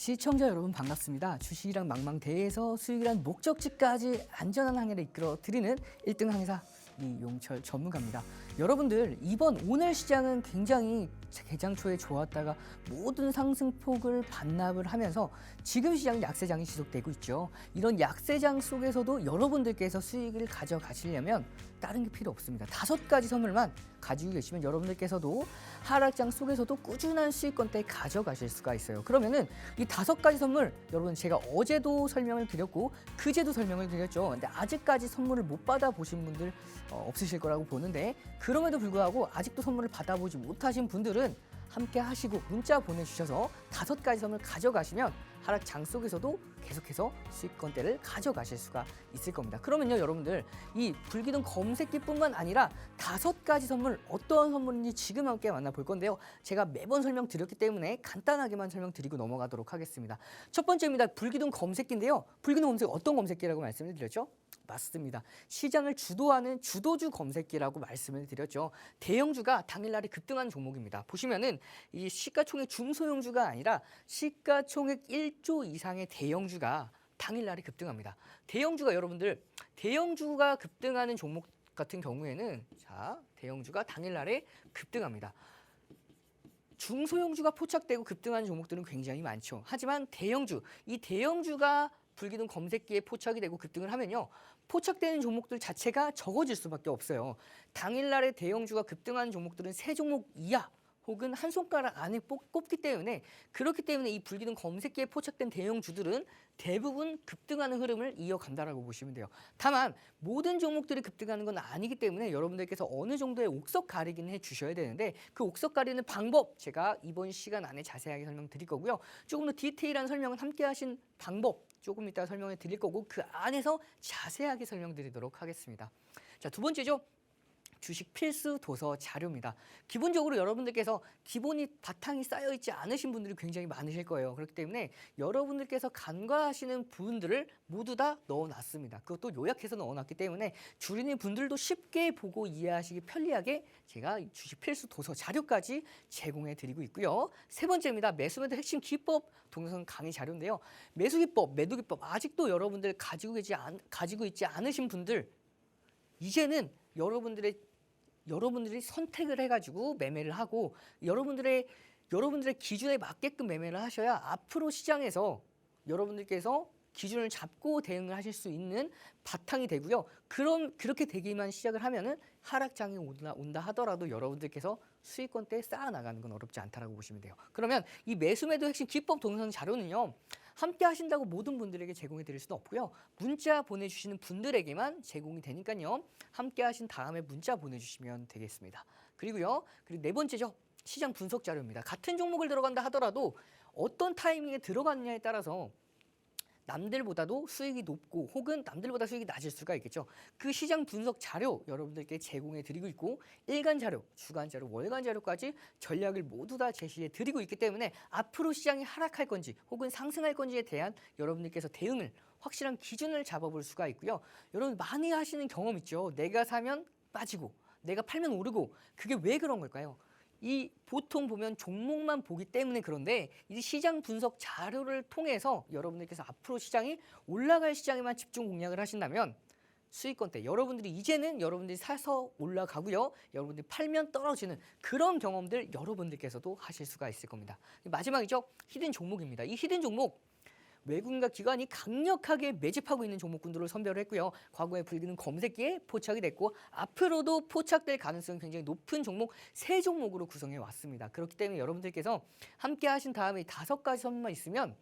시청자 여러분 반갑습니다. 주식이랑 망망대해에서 수익이란 목적지까지 안전한 항해를 이끌어 드리는 1등 항해사 이용철 전문가입니다. 여러분들 오늘 시장은 굉장히 개장 초에 좋았다가 모든 상승폭을 반납을 하면서 지금 시장 약세장이 지속되고 있죠. 이런 약세장 속에서도 여러분들께서 수익을 가져가시려면 다른 게 필요 없습니다. 5가지 선물만 가지고 계시면 여러분들께서도 하락장 속에서도 꾸준한 수익권대 가져가실 수가 있어요. 그러면은 이 5가지 선물 여러분 제가 어제도 설명을 드렸고 그제도 설명을 드렸죠. 근데 아직까지 선물을 못 받아보신 분들 없으실 거라고 보는데 그럼에도 불구하고 아직도 선물을 받아보지 못하신 분들은 함께 하시고 문자 보내주셔서 5가지 선물 가져가시면 하락장 속에서도 계속해서 수익권대를 가져가실 수가 있을 겁니다. 그러면요 여러분들 이 불기둥 검색기뿐만 아니라 5가지 선물 어떠한 선물인지 지금 함께 만나볼 건데요. 제가 매번 설명드렸기 때문에 간단하게만 설명드리고 넘어가도록 하겠습니다. 첫 번째입니다. 불기둥 검색기인데요. 불기둥 검색 어떤 검색기라고 말씀을 드렸죠? 맞습니다. 시장을 주도하는 주도주 검색기라고 말씀을 드렸죠. 대형주가 당일날에 급등한 종목입니다. 보시면은 이 시가총액 중소형주가 아니라 시가총액 1조 이상의 대형주가 당일날에 급등합니다. 대형주가 급등하는 종목 같은 경우에는 대형주가 당일날에 급등합니다. 중소형주가 포착되고 급등하는 종목들은 굉장히 많죠. 하지만 이 대형주가 불기둥 검색기에 포착이 되고 급등을 하면요. 포착되는 종목들 자체가 적어질 수밖에 없어요. 당일날에 대형주가 급등하는 종목들은 3종목 이하 혹은 한 손가락 안에 꼽기 때문에 그렇기 때문에 이 불기둥 검색기에 포착된 대형주들은 대부분 급등하는 흐름을 이어간다라고 보시면 돼요. 다만 모든 종목들이 급등하는 건 아니기 때문에 여러분들께서 어느 정도의 옥석 가리기는 해주셔야 되는데 그 옥석 가리는 방법 제가 이번 시간 안에 자세하게 설명드릴 거고요. 조금 더 디테일한 설명은 함께 하신 방법 조금 이따 설명해 드릴 거고 그 안에서 자세하게 설명드리도록 하겠습니다. 자, 두 번째죠. 주식 필수 도서 자료입니다. 기본적으로 여러분들께서 기본이 바탕이 쌓여있지 않으신 분들이 굉장히 많으실 거예요. 그렇기 때문에 여러분들께서 간과하시는 부분들을 모두 다 넣어놨습니다. 그것도 요약해서 넣어놨기 때문에 주린이 분들도 쉽게 보고 이해하시기 편리하게 제가 주식 필수 도서 자료까지 제공해드리고 있고요. 세 번째입니다. 매수매도 핵심 기법 동영상 강의 자료인데요. 매수기법, 매도기법 아직도 여러분들 가지고 있지 않으신 분들 이제는 여러분들이 선택을 해가지고 매매를 하고 여러분들의 기준에 맞게끔 매매를 하셔야 앞으로 시장에서 여러분들께서 기준을 잡고 대응을 하실 수 있는 바탕이 되고요. 그렇게 되기만 시작을 하면은 하락장이 온다 하더라도 여러분들께서 수익권대에 쌓아 나가는 건 어렵지 않다라고 보시면 돼요. 그러면 이 매수매도 핵심 기법 동영상 자료는요. 함께 하신다고 모든 분들에게 제공해 드릴 수는 없고요. 문자 보내주시는 분들에게만 제공이 되니까요. 함께 하신 다음에 문자 보내주시면 되겠습니다. 그리고 네 번째죠. 시장 분석 자료입니다. 같은 종목을 들어간다 하더라도 어떤 타이밍에 들어갔냐에 따라서 남들보다도 수익이 높고 혹은 남들보다 수익이 낮을 수가 있겠죠. 그 시장 분석 자료 여러분들께 제공해 드리고 있고 일간 자료, 주간 자료, 월간 자료까지 전략을 모두 다 제시해 드리고 있기 때문에 앞으로 시장이 하락할 건지 혹은 상승할 건지에 대한 여러분들께서 대응을 확실한 기준을 잡아볼 수가 있고요. 여러분 많이 하시는 경험 있죠. 내가 사면 빠지고 내가 팔면 오르고 그게 왜 그런 걸까요? 이 보통 보면 종목만 보기 때문에 그런데 이 시장 분석 자료를 통해서 여러분들께서 앞으로 시장이 올라갈 시장에만 집중 공략을 하신다면 수익권대 여러분들이 사서 올라가고요. 여러분들이 팔면 떨어지는 그런 경험들 여러분들께서도 하실 수가 있을 겁니다. 마지막이죠. 히든 종목입니다. 이 히든 종목 외국인과 기관이 강력하게 매집하고 있는 종목군들을 선별을 했고요. 과거에 불기둥 검색기에 포착이 됐고 앞으로도 포착될 가능성이 굉장히 높은 종목 3종목으로 구성해 왔습니다. 그렇기 때문에 여러분들께서 함께 하신 다음에 5가지 선만 있으면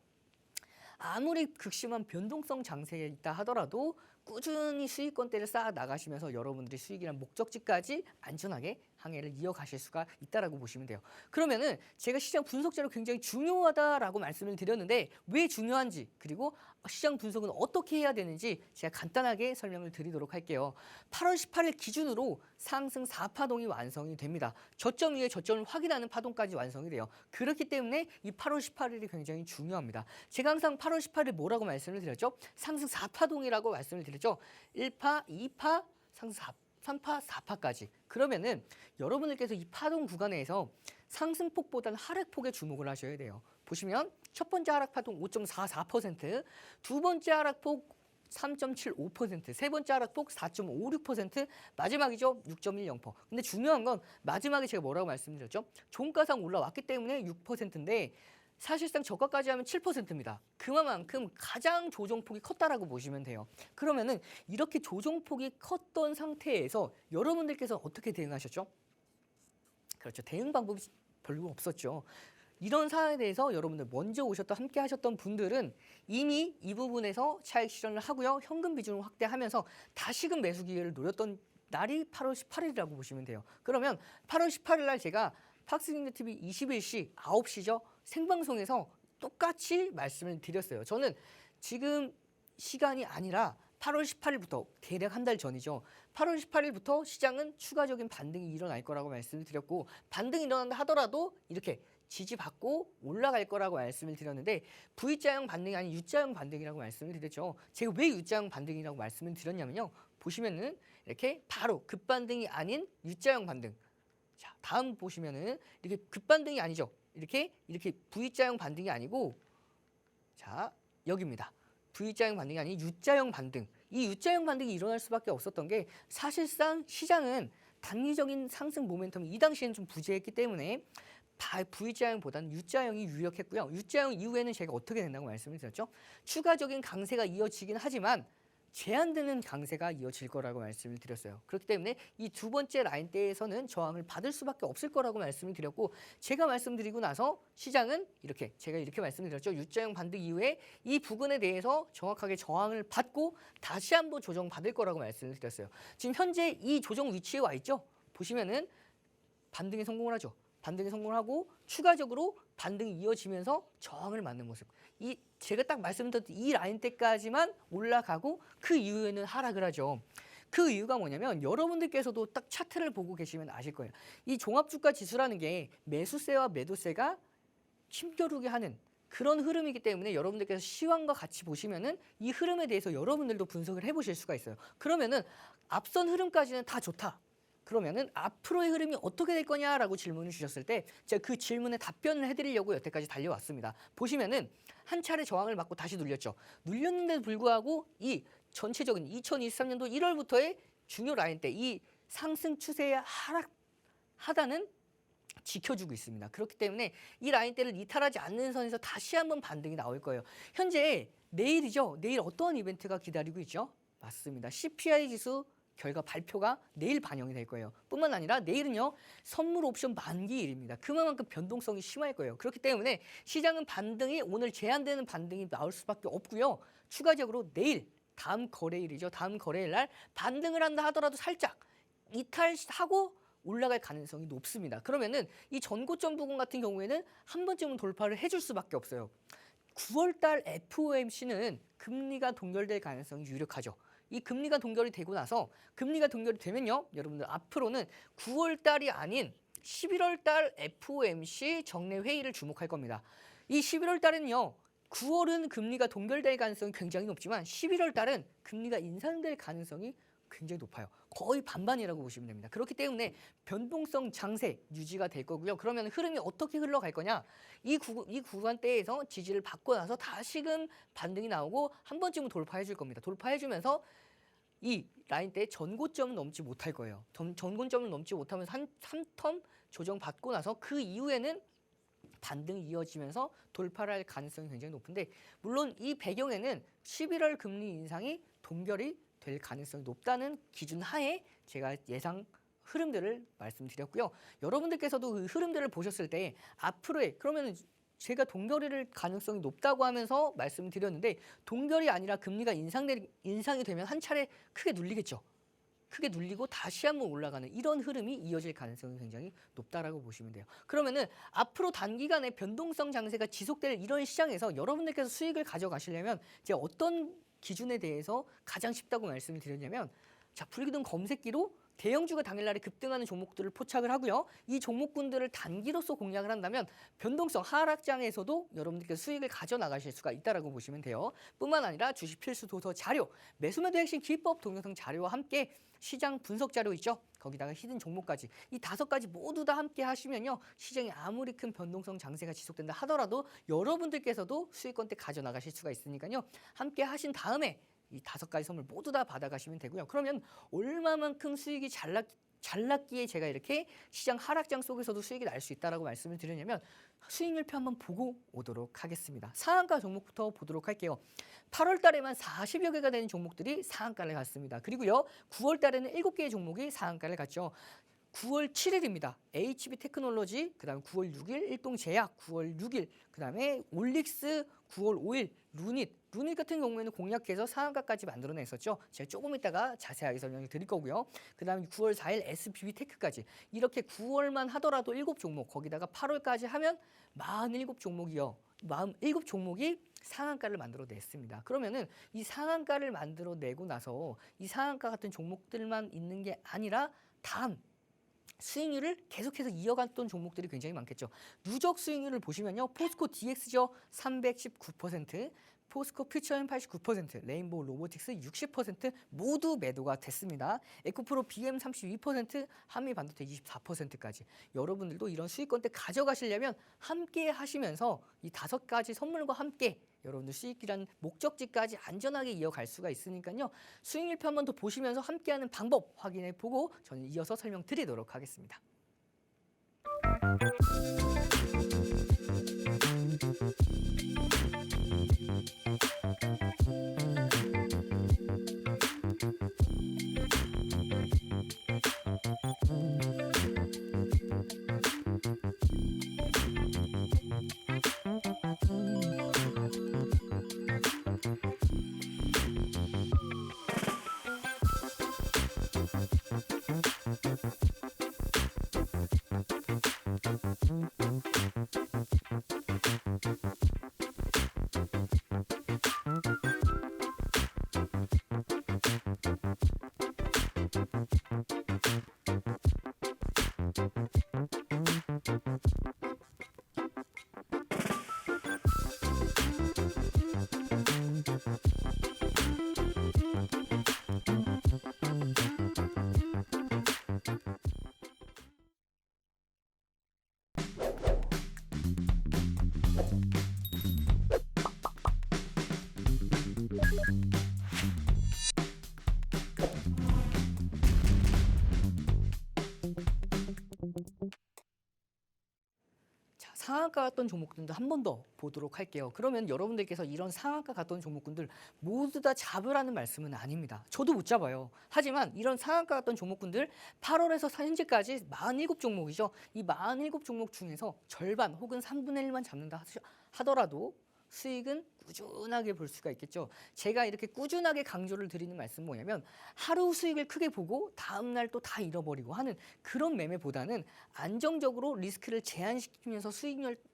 아무리 극심한 변동성 장세에 있다 하더라도 꾸준히 수익권대를 쌓아 나가시면서 여러분들이 수익이란 목적지까지 안전하게 항해를 이어가실 수가 있다라고 보시면 돼요. 그러면은 제가 시장 분석 자료 굉장히 중요하다라고 말씀을 드렸는데 왜 중요한지 그리고 시장 분석은 어떻게 해야 되는지 제가 간단하게 설명을 드리도록 할게요. 8월 18일 기준으로 상승 4파동이 완성이 됩니다. 저점 위에 저점을 확인하는 파동까지 완성이 돼요. 그렇기 때문에 이 8월 18일이 굉장히 중요합니다. 제가 항상 8월 18일 뭐라고 말씀을 드렸죠? 상승 4파동이라고 말씀을 드렸죠. 1파, 2파, 상승 3파, 4파까지. 그러면은 여러분들께서 이 파동 구간에서 상승폭보다는 하락폭에 주목을 하셔야 돼요. 보시면 첫 번째 하락파동 5.44%, 두 번째 하락폭 3.75%, 세 번째 하락폭 4.56%, 마지막이죠. 6.10%. 근데 중요한 건 마지막에 제가 뭐라고 말씀드렸죠? 종가상 올라왔기 때문에 6%인데 사실상 저가까지 하면 7%입니다. 그만큼 가장 조정폭이 컸다라고 보시면 돼요. 그러면은 이렇게 조정폭이 컸던 상태에서 여러분들께서 어떻게 대응하셨죠? 그렇죠. 대응 방법이 별로 없었죠. 이런 사안에 대해서 여러분들 먼저 오셨던 함께 하셨던 분들은 이미 이 부분에서 차익 실현을 하고요. 현금 비중을 확대하면서 다시금 매수 기회를 노렸던 날이 8월 18일이라고 보시면 돼요. 그러면 8월 18일 날 제가 팍스닝TV 21시 9시죠. 생방송에서 똑같이 말씀을 드렸어요. 저는 지금 시간이 아니라 8월 18일부터 대략 한 달 전이죠. 8월 18일부터 시장은 추가적인 반등이 일어날 거라고 말씀을 드렸고 반등이 일어난다 하더라도 이렇게 지지받고 올라갈 거라고 말씀을 드렸는데 V자형 반등이 아닌 U자형 반등이라고 말씀을 드렸죠. 제가 왜 U자형 반등이라고 말씀을 드렸냐면요. 보시면은 이렇게 바로 급반등이 아닌 U자형 반등. 자, 다음 보시면은 이렇게 급반등이 아니죠. 이렇게 V자형 반등이 아니고 자, 여기입니다. V자형 반등이 아닌 U자형 반등. 이 U자형 반등이 일어날 수밖에 없었던 게 사실상 시장은 단기적인 상승 모멘텀이 이 당시에는 좀 부재했기 때문에 V자형보다는 U자형이 유력했고요. U자형 이후에는 제가 어떻게 된다고 말씀을 드렸죠? 추가적인 강세가 이어지긴 하지만 제한되는 강세가 이어질 거라고 말씀을 드렸어요. 그렇기 때문에 이 두 번째 라인대에서는 저항을 받을 수밖에 없을 거라고 말씀을 드렸고 제가 말씀드리고 나서 시장은 제가 이렇게 말씀드렸죠. U자형 반등 이후에 이 부분에 대해서 정확하게 저항을 받고 다시 한번 조정 받을 거라고 말씀을 드렸어요. 지금 현재 이 조정 위치에 와 있죠. 보시면은 반등에 성공을 하죠. 반등에 성공을 하고 추가적으로 반등이 이어지면서 저항을 맞는 모습. 이 제가 딱 말씀드렸던 이 라인대까지만 올라가고 그 이후에는 하락을 하죠. 그 이유가 뭐냐면 여러분들께서도 딱 차트를 보고 계시면 아실 거예요. 이 종합주가 지수라는 게 매수세와 매도세가 힘겨루게 하는 그런 흐름이기 때문에 여러분들께서 시황과 같이 보시면은 이 흐름에 대해서 여러분들도 분석을 해보실 수가 있어요. 그러면은 앞선 흐름까지는 다 좋다. 그러면은 앞으로의 흐름이 어떻게 될 거냐라고 질문을 주셨을 때 제가 그 질문에 답변을 해드리려고 여태까지 달려왔습니다. 보시면은 한 차례 저항을 맞고 다시 눌렸죠. 눌렸는데도 불구하고 이 전체적인 2023년도 1월부터의 중요 라인대 이 상승 추세의 하단은 지켜주고 있습니다. 그렇기 때문에 이 라인대를 이탈하지 않는 선에서 다시 한번 반등이 나올 거예요. 현재 내일이죠. 내일 어떠한 이벤트가 기다리고 있죠? 맞습니다. CPI 지수 결과 발표가 내일 반영이 될 거예요. 뿐만 아니라 내일은요. 선물 옵션 만기일입니다. 그만큼 변동성이 심할 거예요. 그렇기 때문에 시장은 반등이 오늘 제한되는 반등이 나올 수밖에 없고요. 추가적으로 내일 다음 거래일이죠. 다음 거래일 날 반등을 한다 하더라도 살짝 이탈하고 올라갈 가능성이 높습니다. 그러면은 이 전고점 부분 같은 경우에는 한 번쯤은 돌파를 해줄 수밖에 없어요. 9월달 FOMC는 금리가 동결될 가능성이 유력하죠. 이 금리가 동결이 되고 나서 금리가 동결이 되면요. 여러분들 앞으로는 9월달이 아닌 11월달 FOMC 정례 회의를 주목할 겁니다. 이 11월달은요. 9월은 금리가 동결될 가능성이 굉장히 높지만 11월달은 금리가 인상될 가능성이 굉장히 높아요. 거의 반반이라고 보시면 됩니다. 그렇기 때문에 변동성 장세 유지가 될 거고요. 그러면 흐름이 어떻게 흘러갈 거냐? 이 구간대에서 지지를 받고 나서 다시금 반등이 나오고 한 번쯤은 돌파해 줄 겁니다. 돌파해 주면서 이 라인대의 전고점은 넘지 못할 거예요. 전고점을 넘지 못하면서 한 3텀 조정받고 나서 그 이후에는 반등이 이어지면서 돌파를 할 가능성이 굉장히 높은데 물론 이 배경에는 11월 금리 인상이 동결이 될 가능성이 높다는 기준 하에 제가 예상 흐름들을 말씀드렸고요. 여러분들께서도 그 흐름들을 보셨을 때 앞으로의 그러면 제가 동결일 가능성이 높다고 하면서 말씀드렸는데 동결이 아니라 금리가 인상이 되면 한 차례 크게 눌리겠죠. 크게 눌리고 다시 한번 올라가는 이런 흐름이 이어질 가능성이 굉장히 높다라고 보시면 돼요. 그러면은 앞으로 단기간에 변동성 장세가 지속될 이런 시장에서 여러분들께서 수익을 가져가시려면 제가 어떤 기준에 대해서 가장 쉽다고 말씀을 드렸냐면 자 불기둥 검색기로 대형주가 당일날에 급등하는 종목들을 포착을 하고요. 이 종목군들을 단기로서 공략을 한다면 변동성 하락장에서도 여러분들께서 수익을 가져나가실 수가 있다라고 보시면 돼요. 뿐만 아니라 주식 필수 도서 자료, 매수매도 핵심 기법 동영상 자료와 함께 시장 분석 자료 있죠. 거기다가 히든 종목까지 이 5가지 모두 다 함께 하시면요. 시장이 아무리 큰 변동성 장세가 지속된다 하더라도 여러분들께서도 수익권대 가져나가실 수가 있으니까요. 함께 하신 다음에 이 5가지 선물 모두 다 받아가시면 되고요. 그러면 얼마만큼 수익이 잘 났기에 제가 이렇게 시장 하락장 속에서도 수익이 날 수 있다라고 말씀을 드리냐면 수익률표 한번 보고 오도록 하겠습니다. 상한가 종목부터 보도록 할게요. 8월 달에만 40여 개가 되는 종목들이 상한가를 갔습니다. 그리고요. 9월 달에는 7개의 종목이 상한가를 갔죠. 9월 7일입니다. HB 테크놀로지, 그다음에 9월 6일 일동제약, 9월 6일, 그다음에 올릭스 9월 5일, 루닛 같은 경우에는 공략해서 상한가까지 만들어냈었죠. 제가 조금 이따가 자세하게 설명을 드릴 거고요. 그다음에 9월 4일 SBB테크까지 이렇게 9월만 하더라도 7종목, 거기다가 8월까지 하면 47종목이요. 47종목이 상한가를 만들어냈습니다. 그러면은 이 상한가를 만들어내고 나서 이 상한가 같은 종목들만 있는 게 아니라 다음 수익률을 계속해서 이어갔던 종목들이 굉장히 많겠죠. 누적 수익률을 보시면요. 포스코 DX죠. 319%, 포스코 퓨처엠 89%, 레인보우 로보틱스 60% 모두 매도가 됐습니다. 에코프로 BM 32%, 한미반도체 24%까지. 여러분들도 이런 수익권대 가져가시려면 함께 하시면서 이 5가지 선물과 함께 여러분들 수익이라는 목적지까지 안전하게 이어갈 수가 있으니까요. 수익률표 한 번 더 보시면서 함께하는 방법 확인해 보고 저는 이어서 설명드리도록 하겠습니다. 상한가 갔던 종목들도 한 번 더 보도록 할게요. 그러면 여러분들께서 이런 상한가 갔던 종목군들 모두 다 잡으라는 말씀은 아닙니다. 저도 못 잡아요. 하지만 이런 상한가 갔던 종목군들 8월에서 현재까지 47종목이죠. 이 47종목 중에서 절반 혹은 3분의 1만 잡는다 하더라도 수익은 꾸준하게 볼 수가 있겠죠. 제가 이렇게 꾸준하게 강조를 드리는 말씀은 뭐냐면 하루 수익을 크게 보고 다음 날 또 다 잃어버리고 하는 그런 매매보다는 안정적으로 리스크를 제한시키면서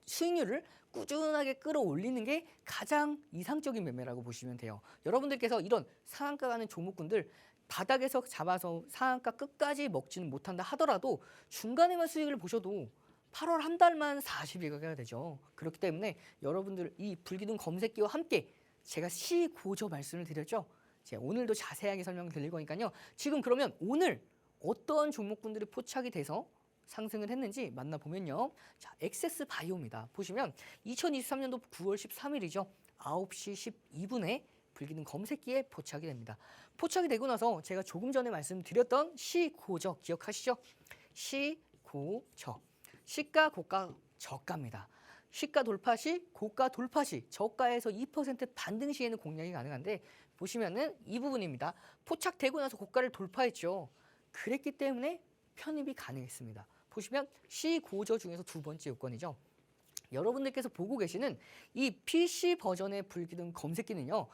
수익률을 꾸준하게 끌어올리는 게 가장 이상적인 매매라고 보시면 돼요. 여러분들께서 이런 상한가 가는 종목군들 바닥에서 잡아서 상한가 끝까지 먹지는 못한다 하더라도 중간에만 수익을 보셔도 8월 한 달만 40여개가 되죠. 그렇기 때문에 여러분들 이 불기둥 검색기와 함께 제가 시고저 말씀을 드렸죠. 제가 오늘도 자세하게 설명을 드릴 거니까요. 지금 그러면 오늘 어떤 종목군들이 포착이 돼서 상승을 했는지 만나보면요. 자, 엑세스 바이오입니다. 보시면 2023년도 9월 13일이죠. 9시 12분에 불기둥 검색기에 포착이 됩니다. 포착이 되고 나서 제가 조금 전에 말씀드렸던 시고저 기억하시죠? 시고저. 시가, 고가, 저가입니다. 시가 돌파 시, 고가 돌파 시, 저가에서 2% 반등 시에는 공략이 가능한데 보시면은 이 부분입니다. 포착되고 나서 고가를 돌파했죠. 그랬기 때문에 편입이 가능했습니다. 보시면 시고저 중에서 두 번째 요건이죠. 여러분들께서 보고 계시는 이 PC 버전의 불기둥 검색기는요.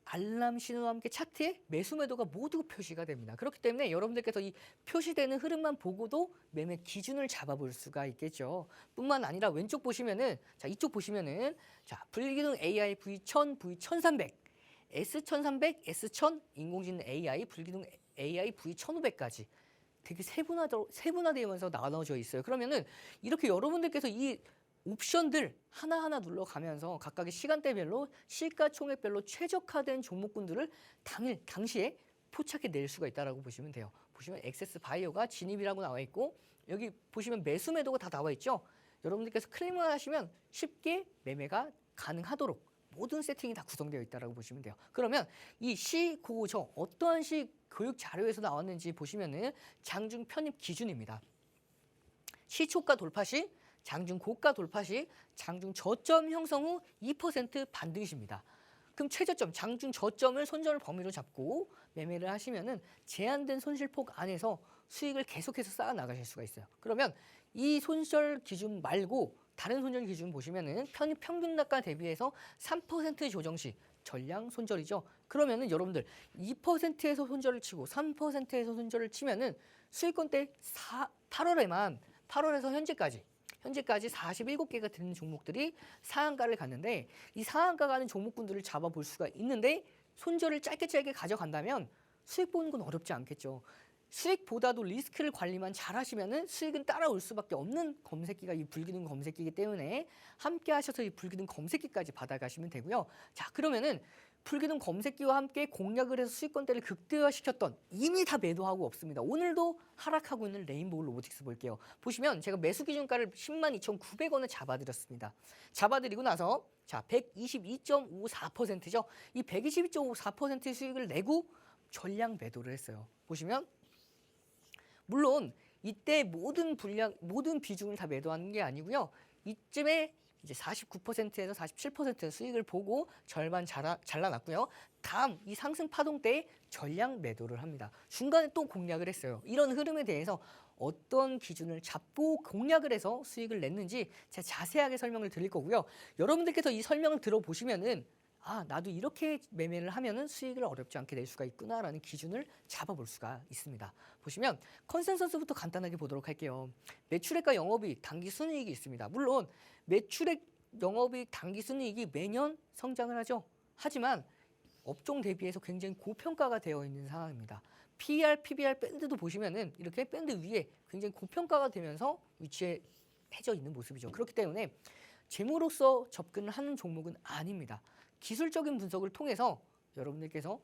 알람 신호와 함께 차트에 매수 매도가 모두 표시가 됩니다. 그렇기 때문에 여러분들께서 이 표시되는 흐름만 보고도 매매 기준을 잡아볼 수가 있겠죠. 뿐만 아니라 왼쪽 보시면은 자 이쪽 보시면은 자 불기둥 AI V1000, V1300 S1300, S1000, 인공지능 AI, 불기둥 AI V1500까지 되게 세분화되면서 나눠져 있어요. 그러면은 이렇게 여러분들께서 이 옵션들 하나하나 눌러가면서 각각의 시간대별로 시가총액별로 최적화된 종목군들을 당시에 포착해 낼 수가 있다라고 보시면 돼요. 보시면 액세스 바이오가 진입이라고 나와 있고 여기 보시면 매수 매도가 다 나와 있죠. 여러분들께서 클릭만 하시면 쉽게 매매가 가능하도록 모든 세팅이 다 구성되어 있다라고 보시면 돼요. 그러면 이 시고저 어떠한 시 교육 자료에서 나왔는지 보시면은 장중 편입 기준입니다. 시초가 돌파 시, 장중 고가 돌파 시, 장중 저점 형성 후 2% 반등 시입니다. 그럼 최저점, 장중 저점을 손절 범위로 잡고 매매를 하시면은 제한된 손실폭 안에서 수익을 계속해서 쌓아 나가실 수가 있어요. 그러면 이 손절 기준 말고 다른 손절 기준 보시면은 평균 단가 대비해서 3% 조정 시 전량 손절이죠. 그러면은 여러분들 2%에서 손절을 치고 3%에서 손절을 치면은 수익권대 8월에서 현재까지 47개가 되는 종목들이 상한가를 갔는데 이 상한가 가는 종목군들을 잡아볼 수가 있는데 손절을 짧게 가져간다면 수익 보는 건 어렵지 않겠죠. 수익보다도 리스크를 관리만 잘 하시면은 수익은 따라올 수밖에 없는 검색기가 이 불기둥 검색기이기 때문에 함께 하셔서 이 불기둥 검색기까지 받아가시면 되고요. 자, 그러면은 불기둥 검색기와 함께 공략을 해서 수익권대를 극대화시켰던 이미 다 매도하고 없습니다. 오늘도 하락하고 있는 레인보우 로보틱스 볼게요. 보시면 제가 매수 기준가를 102,900원을 잡아드렸습니다. 잡아드리고 나서 자 122.54%죠. 이 122.54%의 수익을 내고 전량 매도를 했어요. 보시면 물론 이때 모든 비중을 다 매도하는 게 아니고요. 이쯤에 이제 49%에서 47% 수익을 보고 절반 잘라놨고요. 다음 이 상승 파동 때에 전량 매도를 합니다. 중간에 또 공략을 했어요. 이런 흐름에 대해서 어떤 기준을 잡고 공략을 해서 수익을 냈는지 제가 자세하게 설명을 드릴 거고요. 여러분들께서 이 설명을 들어보시면은 아, 나도 이렇게 매매를 하면은 수익을 어렵지 않게 낼 수가 있구나라는 기준을 잡아볼 수가 있습니다. 보시면 컨센서스부터 간단하게 보도록 할게요. 매출액과 영업이익, 당기순이익이 있습니다. 물론 매출액, 영업이익, 당기순이익이 매년 성장을 하죠. 하지만 업종 대비해서 굉장히 고평가가 되어 있는 상황입니다. PER, PBR 밴드도 보시면은 이렇게 밴드 위에 굉장히 고평가가 되면서 위치해져 있는 모습이죠. 그렇기 때문에 재무로서 접근을 하는 종목은 아닙니다. 기술적인 분석을 통해서 여러분들께서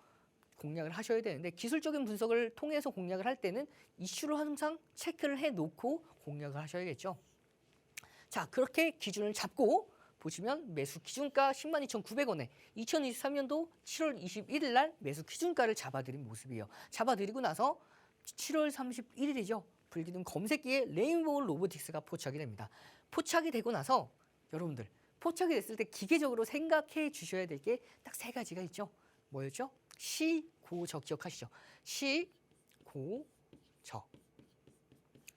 공략을 하셔야 되는데 기술적인 분석을 통해서 공략을 할 때는 이슈를 항상 체크를 해놓고 공략을 하셔야겠죠. 자, 그렇게 기준을 잡고 보시면 매수 기준가 102,900원에 2023년도 7월 21일 날 매수 기준가를 잡아드린 모습이에요. 잡아드리고 나서 7월 31일이죠. 불기둥 검색기에 레인보우 로보틱스가 포착이 됩니다. 포착이 되고 나서 여러분들 포착이 됐을 때 기계적으로 생각해 주셔야 될 게 딱 세 가지가 있죠. 뭐였죠? 시, 고, 저 기억하시죠? 시, 고, 저.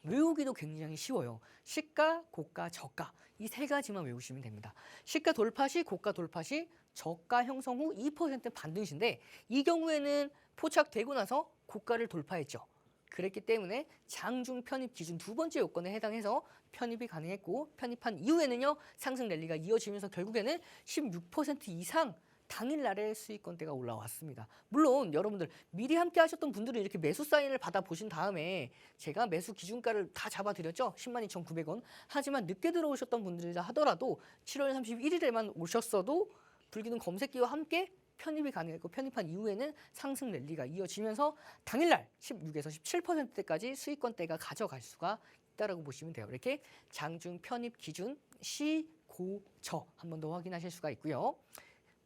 외우기도 굉장히 쉬워요. 시가, 고가, 저가 이 세 가지만 외우시면 됩니다. 시가 돌파 시, 고가 돌파 시, 저가 형성 후 2% 반등시인데 이 경우에는 포착되고 나서 고가를 돌파했죠. 그랬기 때문에 장중 편입 기준 두 번째 요건에 해당해서 편입이 가능했고 편입한 이후에는요 상승 랠리가 이어지면서 결국에는 16% 이상 당일날에 수익권대가 올라왔습니다. 물론 여러분들 미리 함께 하셨던 분들은 이렇게 매수 사인을 받아보신 다음에 제가 매수 기준가를 다 잡아드렸죠. 102,900원. 하지만 늦게 들어오셨던 분들이라 하더라도 7월 31일에만 오셨어도 불기둥 검색기와 함께 편입이 가능했고 편입한 이후에는 상승 랠리가 이어지면서 당일날 16에서 17%대까지 수익권대가 가져갈 수가 있다라고 보시면 돼요. 이렇게 장중 편입 기준 시, 고, 저 한 번 더 확인하실 수가 있고요.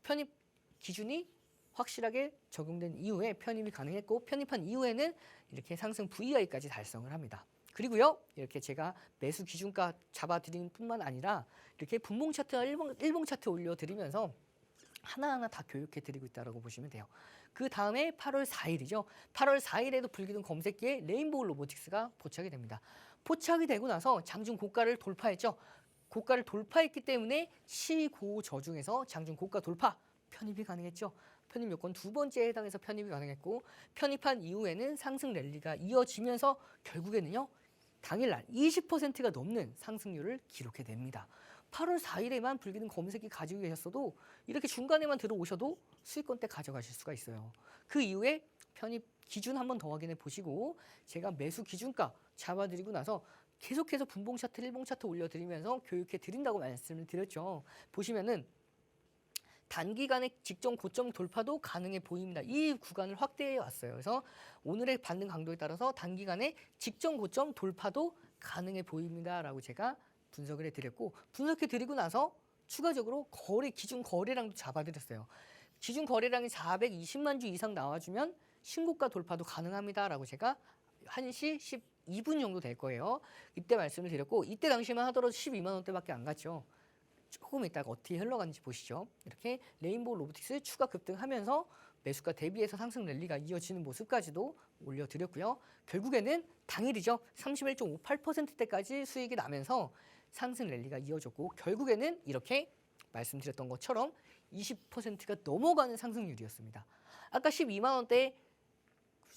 편입 기준이 확실하게 적용된 이후에 편입이 가능했고 편입한 이후에는 이렇게 상승 VI까지 달성을 합니다. 그리고요 이렇게 제가 매수 기준가 잡아드리는 뿐만 아니라 이렇게 분봉 차트와 일봉 차트 올려드리면서 하나하나 다 교육해 드리고 있다고 보시면 돼요. 그 다음에 8월 4일이죠. 8월 4일에도 불기둥 검색기에 레인보우 로보틱스가 포착이 됩니다. 포착이 되고 나서 장중 고가를 돌파했죠. 고가를 돌파했기 때문에 시고저 중에서 장중 고가 돌파 편입이 가능했죠. 편입 요건 두 번째에 해당해서 편입이 가능했고 편입한 이후에는 상승 랠리가 이어지면서 결국에는요 당일날 20%가 넘는 상승률을 기록해냅니다. 8월 4일에만 불기둥 검색기 가지고 계셨어도 이렇게 중간에만 들어오셔도 수익권대 가져가실 수가 있어요. 그 이후에 편입 기준 한 번 더 확인해 보시고 제가 매수 기준가 잡아드리고 나서 계속해서 분봉 차트, 일봉 차트 올려드리면서 교육해 드린다고 말씀을 드렸죠. 보시면은 단기간에 직전 고점 돌파도 가능해 보입니다. 이 구간을 확대해 왔어요. 그래서 오늘의 반등 강도에 따라서 단기간에 직전 고점 돌파도 가능해 보입니다라고 제가 분석을 해드렸고, 분석해 드리고 나서 추가적으로 기준 거래량도 잡아드렸어요. 기준 거래량이 420만 주 이상 나와주면 신고가 돌파도 가능합니다라고 제가 1시 12분 정도 될 거예요. 이때 말씀을 드렸고, 이때 당시만 하더라도 12만 원대밖에 안 갔죠. 조금 있다가 어떻게 흘러가는지 보시죠. 이렇게 레인보우 로보틱스 추가 급등하면서 매수가 대비해서 상승 랠리가 이어지는 모습까지도 올려드렸고요. 결국에는 당일이죠. 31.58%대까지 수익이 나면서 상승 랠리가 이어졌고, 결국에는 이렇게 말씀드렸던 것처럼 20%가 넘어가는 상승률이었습니다. 아까 12만 원대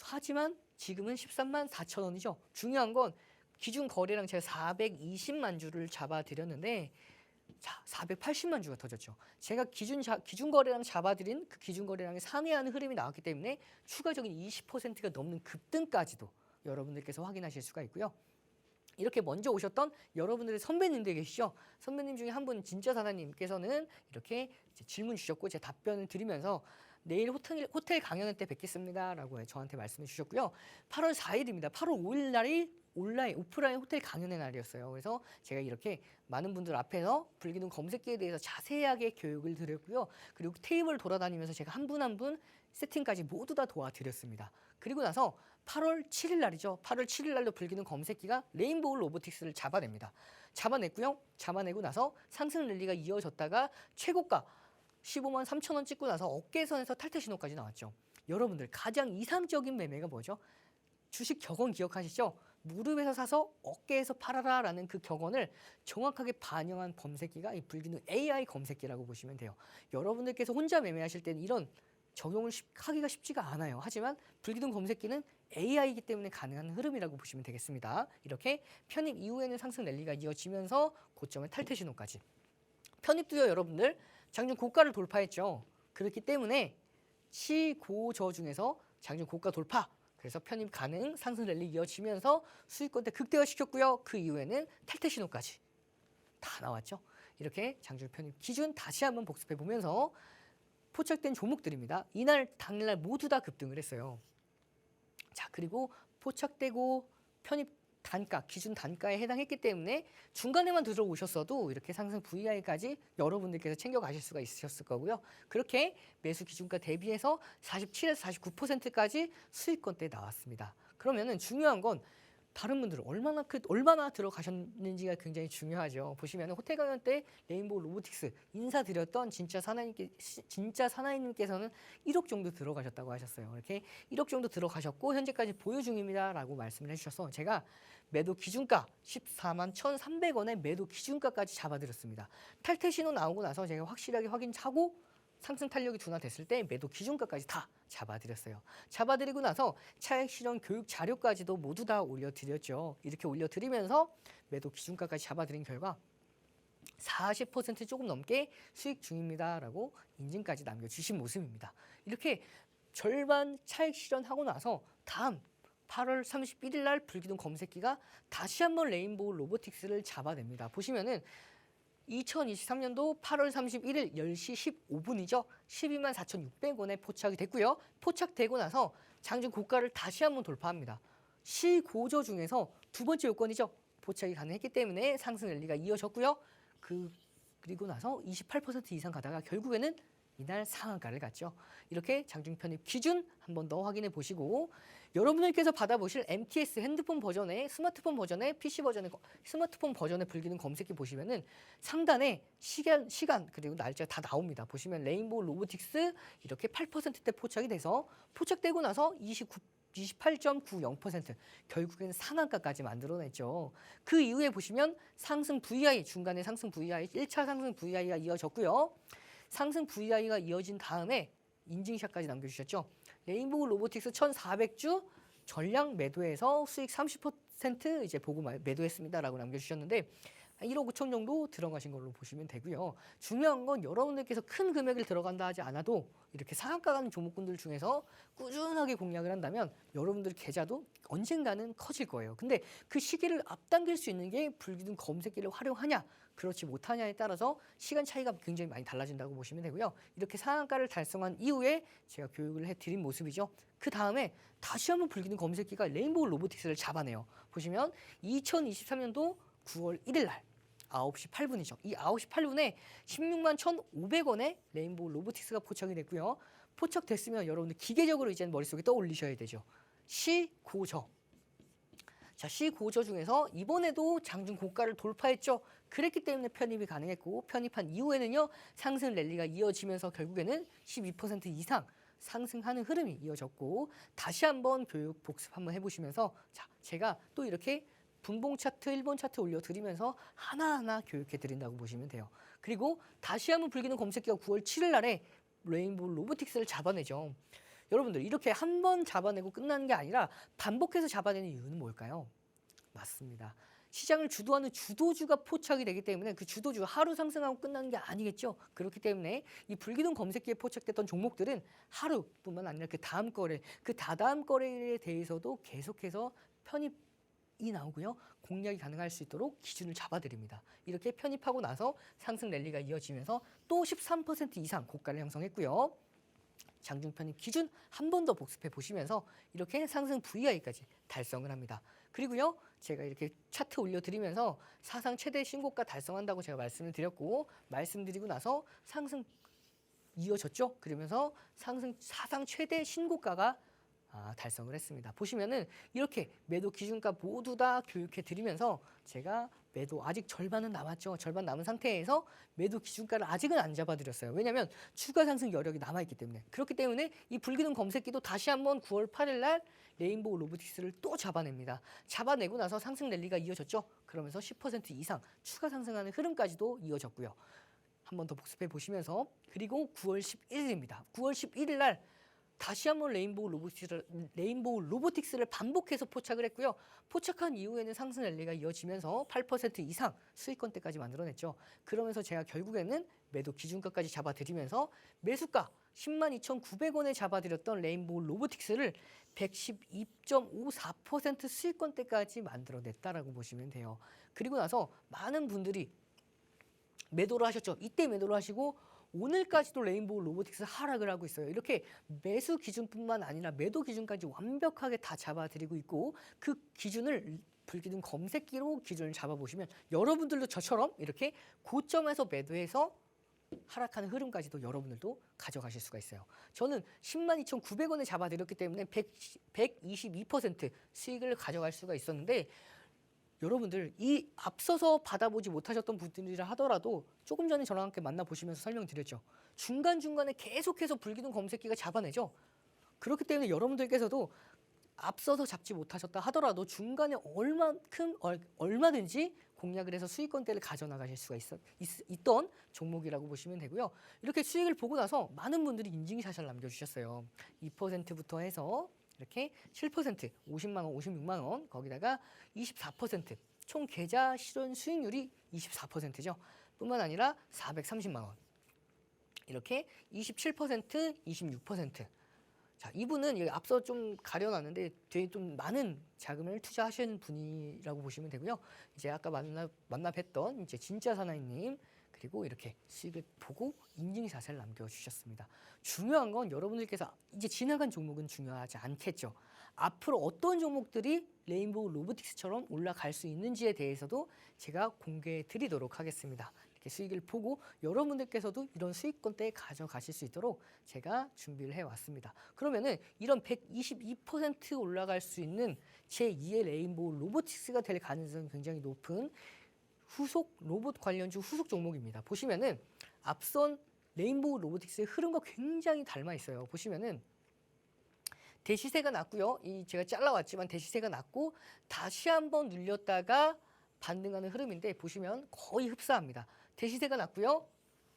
하지만 지금은 13만 4천 원이죠. 중요한 건 기준 거래량 제가 420만 주를 잡아드렸는데, 자, 480만 주가 터졌죠. 제가 기준 거래량 잡아드린 그 기준 거래량에 상회하는 흐름이 나왔기 때문에 추가적인 20%가 넘는 급등까지도 여러분들께서 확인하실 수가 있고요. 이렇게 먼저 오셨던 여러분들의 선배님들 계시죠? 선배님 중에 한 분 진짜 사장님께서는 이렇게 질문 주셨고 제가 답변을 드리면서 내일 호텔 강연 때 뵙겠습니다라고 저한테 말씀해 주셨고요. 8월 4일입니다. 8월 5일 날이 오프라인 호텔 강연의 날이었어요. 그래서 제가 이렇게 많은 분들 앞에서 불기둥 검색기에 대해서 자세하게 교육을 드렸고요. 그리고 테이블 돌아다니면서 제가 한 분 한 분 세팅까지 모두 다 도와드렸습니다. 그리고 나서 8월 7일 날이죠. 8월 7일 날도 불기둥 검색기가 레인보우 로보틱스를 잡아냅니다. 잡아냈고요. 잡아내고 나서 상승 랠리가 이어졌다가 최고가 15만 3천 원 찍고 나서 어깨선에서 탈퇴 신호까지 나왔죠. 여러분들 가장 이상적인 매매가 뭐죠? 주식 격언 기억하시죠? 무릎에서 사서 어깨에서 팔아라라는 그 격언을 정확하게 반영한 검색기가 이 불기둥 AI 검색기라고 보시면 돼요. 여러분들께서 혼자 매매하실 때는 이런 적용을 하기가 쉽지가 않아요. 하지만 불기둥 검색기는 AI이기 때문에 가능한 흐름이라고 보시면 되겠습니다. 이렇게 편입 이후에는 상승 랠리가 이어지면서 고점의 탈퇴 신호까지. 편입도요, 여러분들 장중 고가를 돌파했죠. 그렇기 때문에 시고저 중에서 장중 고가 돌파, 그래서 편입 가능 상승 랠리 이어지면서 수익권대 극대화시켰고요. 그 이후에는 탈퇴 신호까지 다 나왔죠. 이렇게 장중 편입 기준 다시 한번 복습해 보면서 포착된 종목들입니다. 이날 당일날 모두 다 급등을 했어요. 자, 그리고 포착되고 편입 단가, 기준 단가에 해당했기 때문에 중간에만 들어오셨어도 이렇게 상승 VI까지 여러분들께서 챙겨가실 수가 있으셨을 거고요. 그렇게 매수 기준가 대비해서 47에서 49%까지 수익권대 나왔습니다. 그러면은 중요한 건 다른 분들은 얼마나 들어가셨는지가 굉장히 중요하죠. 보시면 호텔 강연 때 레인보우 로보틱스 인사드렸던 진짜 사나이님께서는 1억 정도 들어가셨다고 하셨어요. 이렇게 1억 정도 들어가셨고 현재까지 보유 중입니다라고 말씀을 해주셔서 제가 매도 기준가 14만 1,300원의 매도 기준가까지 잡아드렸습니다. 탈퇴 신호 나오고 나서 제가 확실하게 확인하고 상승 탄력이 둔화됐을 때 매도 기준가까지 다 잡아드렸어요. 잡아드리고 나서 차익 실현 교육 자료까지도 모두 다 올려드렸죠. 이렇게 올려드리면서 매도 기준가까지 잡아드린 결과 40% 조금 넘게 수익 중입니다라고 인증까지 남겨주신 모습입니다. 이렇게 절반 차익 실현하고 나서 다음 8월 31일 날 불기둥 검색기가 다시 한번 레인보우 로보틱스를 잡아냅니다. 보시면은 2023년도 8월 31일 10시 15분이죠. 12만 4,600원에 포착이 됐고요. 포착되고 나서 장중 고가를 다시 한번 돌파합니다. 시고저 중에서 두 번째 요건이죠. 포착이 가능했기 때문에 상승 랠리가 이어졌고요. 그리고 나서 28% 이상 가다가 결국에는 이날 상한가를 갔죠. 이렇게 장중 편입 기준 한 번 더 확인해 보시고 여러분들께서 받아보실 MTS 핸드폰 버전의 스마트폰 버전의 PC 버전의 스마트폰 버전의 불기둥 검색기 보시면은 상단에 시간 그리고 날짜 다 나옵니다. 보시면 레인보우 로보틱스 이렇게 8%대 포착이 돼서 포착되고 나서 28.90% 결국에는 상한가까지 만들어냈죠. 그 이후에 보시면 상승 VI 중간에 상승 VI 1차 상승 VI가 이어졌고요. 상승 VI가 이어진 다음에 인증샷까지 남겨주셨죠. 레인보우 로보틱스 1,400주 전량 매도해서 수익 30% 이제 보고 매도했습니다라고 남겨주셨는데 1억 5천 정도 들어가신 걸로 보시면 되고요. 중요한 건 여러분들께서 큰 금액을 들어간다 하지 않아도 이렇게 상한가 가는 종목군들 중에서 꾸준하게 공략을 한다면 여러분들 계좌도 언젠가는 커질 거예요. 근데 그 시기를 앞당길 수 있는 게 불기둥 검색기를 활용하냐 그렇지 못하냐에 따라서 시간 차이가 굉장히 많이 달라진다고 보시면 되고요. 이렇게 상한가를 달성한 이후에 제가 교육을 해드린 모습이죠. 그 다음에 다시 한번 불기둥 검색기가 레인보우 로보틱스를 잡아내요. 보시면 2023년도 9월 1일 날 9시 8분이죠. 이 9시 8분에 16만 1,500원에 레인보우 로보틱스가 포착이 됐고요. 포착됐으면 여러분들 기계적으로 이제는 머릿속에 떠올리셔야 되죠. 시고저. 자, 시고저 중에서 이번에도 장중 고가를 돌파했죠. 그랬기 때문에 편입이 가능했고 편입한 이후에는요. 상승 랠리가 이어지면서 결국에는 12% 이상 상승하는 흐름이 이어졌고 다시 한번 교육 복습 한번 해보시면서 자, 제가 또 이렇게 분봉 차트, 일본 차트 올려드리면서 하나하나 교육해 드린다고 보시면 돼요. 그리고 다시 한번 불기둥 검색기가 9월 7일 날에 레인보우 로보틱스를 잡아내죠. 여러분들 이렇게 한 번 잡아내고 끝나는 게 아니라 반복해서 잡아내는 이유는 뭘까요? 맞습니다. 시장을 주도하는 주도주가 포착이 되기 때문에 그 주도주가 하루 상승하고 끝나는 게 아니겠죠. 그렇기 때문에 이 불기둥 검색기에 포착됐던 종목들은 하루뿐만 아니라 그 다음 거래, 그 다다음 거래에 대해서도 계속해서 편입이 나오고요. 공략이 가능할 수 있도록 기준을 잡아드립니다. 이렇게 편입하고 나서 상승 랠리가 이어지면서 또 13% 이상 고가를 형성했고요. 장중 편입 기준 한 번 더 복습해 보시면서 이렇게 상승 VI까지 달성을 합니다. 그리고요, 제가 이렇게 차트 올려드리면서 사상 최대 신고가 달성한다고 제가 말씀을 드렸고 말씀드리고 나서 상승 이어졌죠. 그러면서 상승 사상 최대 신고가가 달성을 했습니다. 보시면은 이렇게 매도 기준가 모두 다 교육해 드리면서 제가 매도 아직 절반은 남았죠. 절반 남은 상태에서 매도 기준가를 아직은 안 잡아드렸어요. 왜냐하면 추가 상승 여력이 남아있기 때문에. 그렇기 때문에 이 불기둥 검색기도 다시 한번 9월 8일 날 레인보우 로보틱스를 또 잡아냅니다. 잡아내고 나서 상승 랠리가 이어졌죠. 그러면서 10% 이상 추가 상승하는 흐름까지도 이어졌고요. 한 번 더 복습해 보시면서 그리고 9월 11일입니다. 9월 11일 날 다시 한번 레인보우 로보틱스를 반복해서 포착을 했고요. 포착한 이후에는 상승 랠리가 이어지면서 8% 이상 수익권대까지 만들어냈죠. 그러면서 제가 결국에는 매도 기준가까지 잡아드리면서 매수가 102,900원에 잡아드렸던 레인보우 로보틱스를 112.54% 수익권대까지 만들어냈다라고 보시면 돼요. 그리고 나서 많은 분들이 매도를 하셨죠. 이때 매도를 하시고 오늘까지도 레인보우 로보틱스 하락을 하고 있어요. 이렇게 매수 기준뿐만 아니라 매도 기준까지 완벽하게 다 잡아드리고 있고 그 기준을 불기둥 검색기로 기준을 잡아보시면 여러분들도 저처럼 이렇게 고점에서 매도해서 하락하는 흐름까지도 여러분들도 가져가실 수가 있어요. 저는 102,900원에 잡아드렸기 때문에 122% 수익을 가져갈 수가 있었는데 여러분들 이 앞서서 받아보지 못하셨던 분들이라 하더라도 조금 전에 저랑 함께 만나보시면서 설명드렸죠. 중간중간에 계속해서 불기둥 검색기가 잡아내죠. 그렇기 때문에 여러분들께서도 앞서서 잡지 못하셨다 하더라도 중간에 얼마든지 공략을 해서 수익권대를 가져나가실 수가 있던 종목이라고 보시면 되고요. 이렇게 수익을 보고 나서 많은 분들이 인증샷을 남겨주셨어요. 2%부터 해서 이렇게 7%, 50만 원, 56만 원, 거기다가 24%, 총 계좌 실현 수익률이 24%죠. 뿐만 아니라 430만 원, 이렇게 27%, 26%. 자, 이분은 앞서 좀 가려놨는데 되게 좀 많은 자금을 투자하시는 분이라고 보시면 되고요. 이제 아까 만나 뵀던 이제 진짜 사나이님, 그리고 이렇게 수익을 보고 인증샷을 남겨주셨습니다. 중요한 건 여러분들께서 이제 지나간 종목은 중요하지 않겠죠. 앞으로 어떤 종목들이 레인보우 로보틱스처럼 올라갈 수 있는지에 대해서도 제가 공개해 드리도록 하겠습니다. 이렇게 수익을 보고 여러분들께서도 이런 수익권대에 가져가실 수 있도록 제가 준비를 해왔습니다. 그러면은 이런 122% 올라갈 수 있는 제2의 레인보우 로보틱스가 될 가능성이 굉장히 높은 후속 로봇 관련주 후속 종목입니다. 보시면은 앞선 레인보우 로보틱스의 흐름과 굉장히 닮아 있어요. 보시면은 대시세가 났고요. 이 제가 잘라왔지만 대시세가 났고 다시 한번 눌렸다가 반등하는 흐름인데 보시면 거의 흡사합니다. 대시세가 났고요.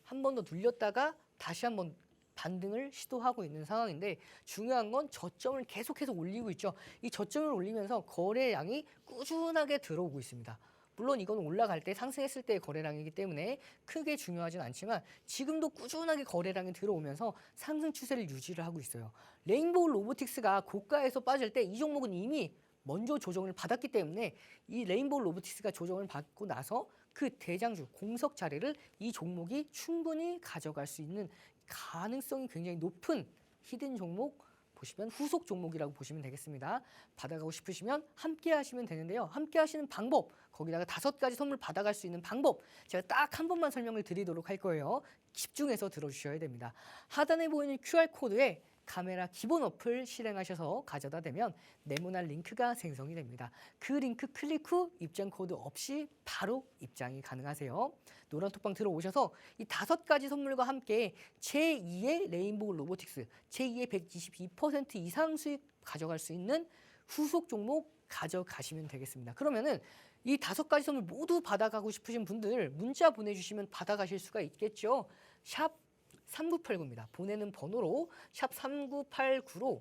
한 번 더 눌렸다가 다시 한번 반등을 시도하고 있는 상황인데 중요한 건 저점을 계속해서 올리고 있죠. 이 저점을 올리면서 거래량이 꾸준하게 들어오고 있습니다. 물론 이건 올라갈 때 상승했을 때의 거래량이기 때문에 크게 중요하진 않지만 지금도 꾸준하게 거래량이 들어오면서 상승 추세를 유지를 하고 있어요. 레인보우 로보틱스가 고가에서 빠질 때 이 종목은 이미 먼저 조정을 받았기 때문에 이 레인보우 로보틱스가 조정을 받고 나서 그 대장주 공석 자리를 이 종목이 충분히 가져갈 수 있는 가능성이 굉장히 높은 히든 종목 보시면 후속 종목이라고 보시면 되겠습니다. 받아가고 싶으시면 함께 하시면 되는데요. 함께 하시는 방법, 거기다가 5가지 선물 받아갈 수 있는 방법 제가 딱 한 번만 설명을 드리도록 할 거예요. 집중해서 들어주셔야 됩니다. 하단에 보이는 QR코드에 카메라 기본 어플 실행하셔서 가져다 대면 네모난 링크가 생성이 됩니다. 그 링크 클릭 후 입장 코드 없이 바로 입장이 가능하세요. 노란톡방 들어오셔서 이 5가지 선물과 함께 제2의 레인보우 로보틱스, 제2의 122% 이상 수익 가져갈 수 있는 후속 종목 가져가시면 되겠습니다. 그러면은 이 5가지 선물 모두 받아가고 싶으신 분들 문자 보내주시면 받아가실 수가 있겠죠. 샵 3989입니다. 보내는 번호로 샵 3989로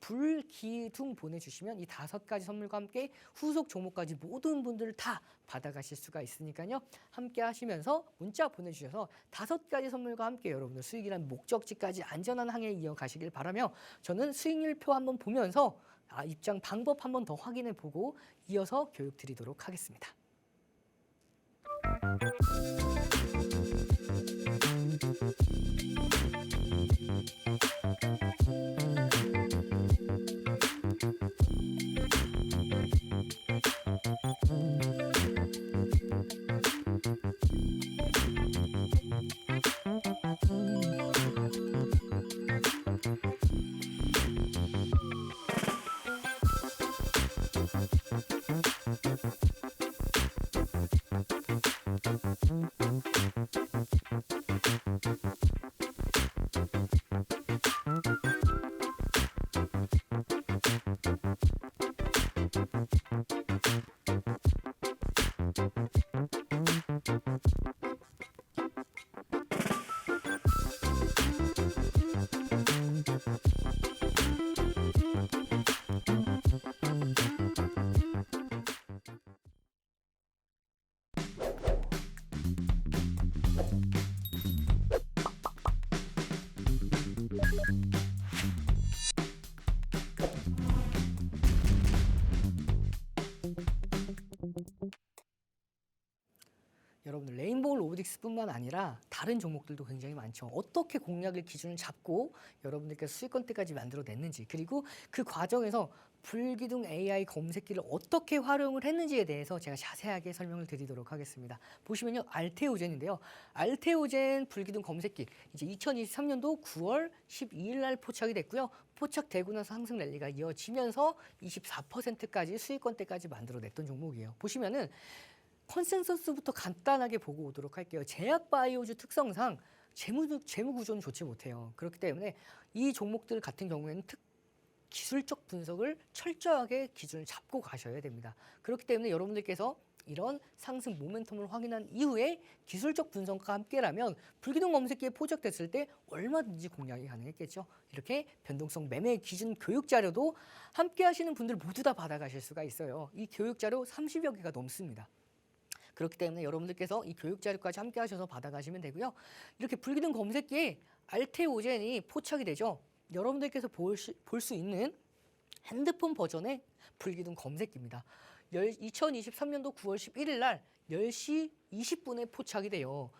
불기둥 보내주시면 이 5가지 선물과 함께 후속 종목까지 모든 분들 다 받아가실 수가 있으니까요. 함께 하시면서 문자 보내주셔서 5가지 선물과 함께 여러분들 수익이란 목적지까지 안전한 항해 이어가시길 바라며 저는 수익률표 한번 보면서 입장 방법 한번 더 확인해 보고 이어서 교육 드리도록 하겠습니다. 여러분들 레인보우 로보틱스뿐만 아니라 다른 종목들도 굉장히 많죠. 어떻게 공략을 기준을 잡고 여러분들께서 수익권대까지 만들어냈는지 그리고 그 과정에서 불기둥 AI 검색기를 어떻게 활용을 했는지에 대해서 제가 자세하게 설명을 드리도록 하겠습니다. 보시면요. 알테오젠인데요. 알테오젠 불기둥 검색기 이제 2023년도 9월 12일 날 포착이 됐고요. 포착되고 나서 상승 랠리가 이어지면서 24%까지 수익권대까지 만들어냈던 종목이에요. 보시면은 컨센서스부터 간단하게 보고 오도록 할게요. 제약 바이오주 특성상 재무 구조는 좋지 못해요. 그렇기 때문에 이 종목들 같은 경우에는 기술적 분석을 철저하게 기준을 잡고 가셔야 됩니다. 그렇기 때문에 여러분들께서 이런 상승 모멘텀을 확인한 이후에 기술적 분석과 함께라면 불기둥 검색기에 포착됐을 때 얼마든지 공략이 가능했겠죠. 이렇게 변동성 매매 기준 교육 자료도 함께 하시는 분들 모두 다 받아가실 수가 있어요. 이 교육 자료 30여 개가 넘습니다. 그렇기 때문에 여러분들께서 이 교육 자료까지 함께 하셔서 받아가시면 되고요. 이렇게 불기둥 검색기에 알테오젠이 포착이 되죠. 여러분들께서 볼 수 있는 핸드폰 버전의 불기둥 검색기입니다. 2023년도 9월 11일 날 10시 20분에 포착이 돼요.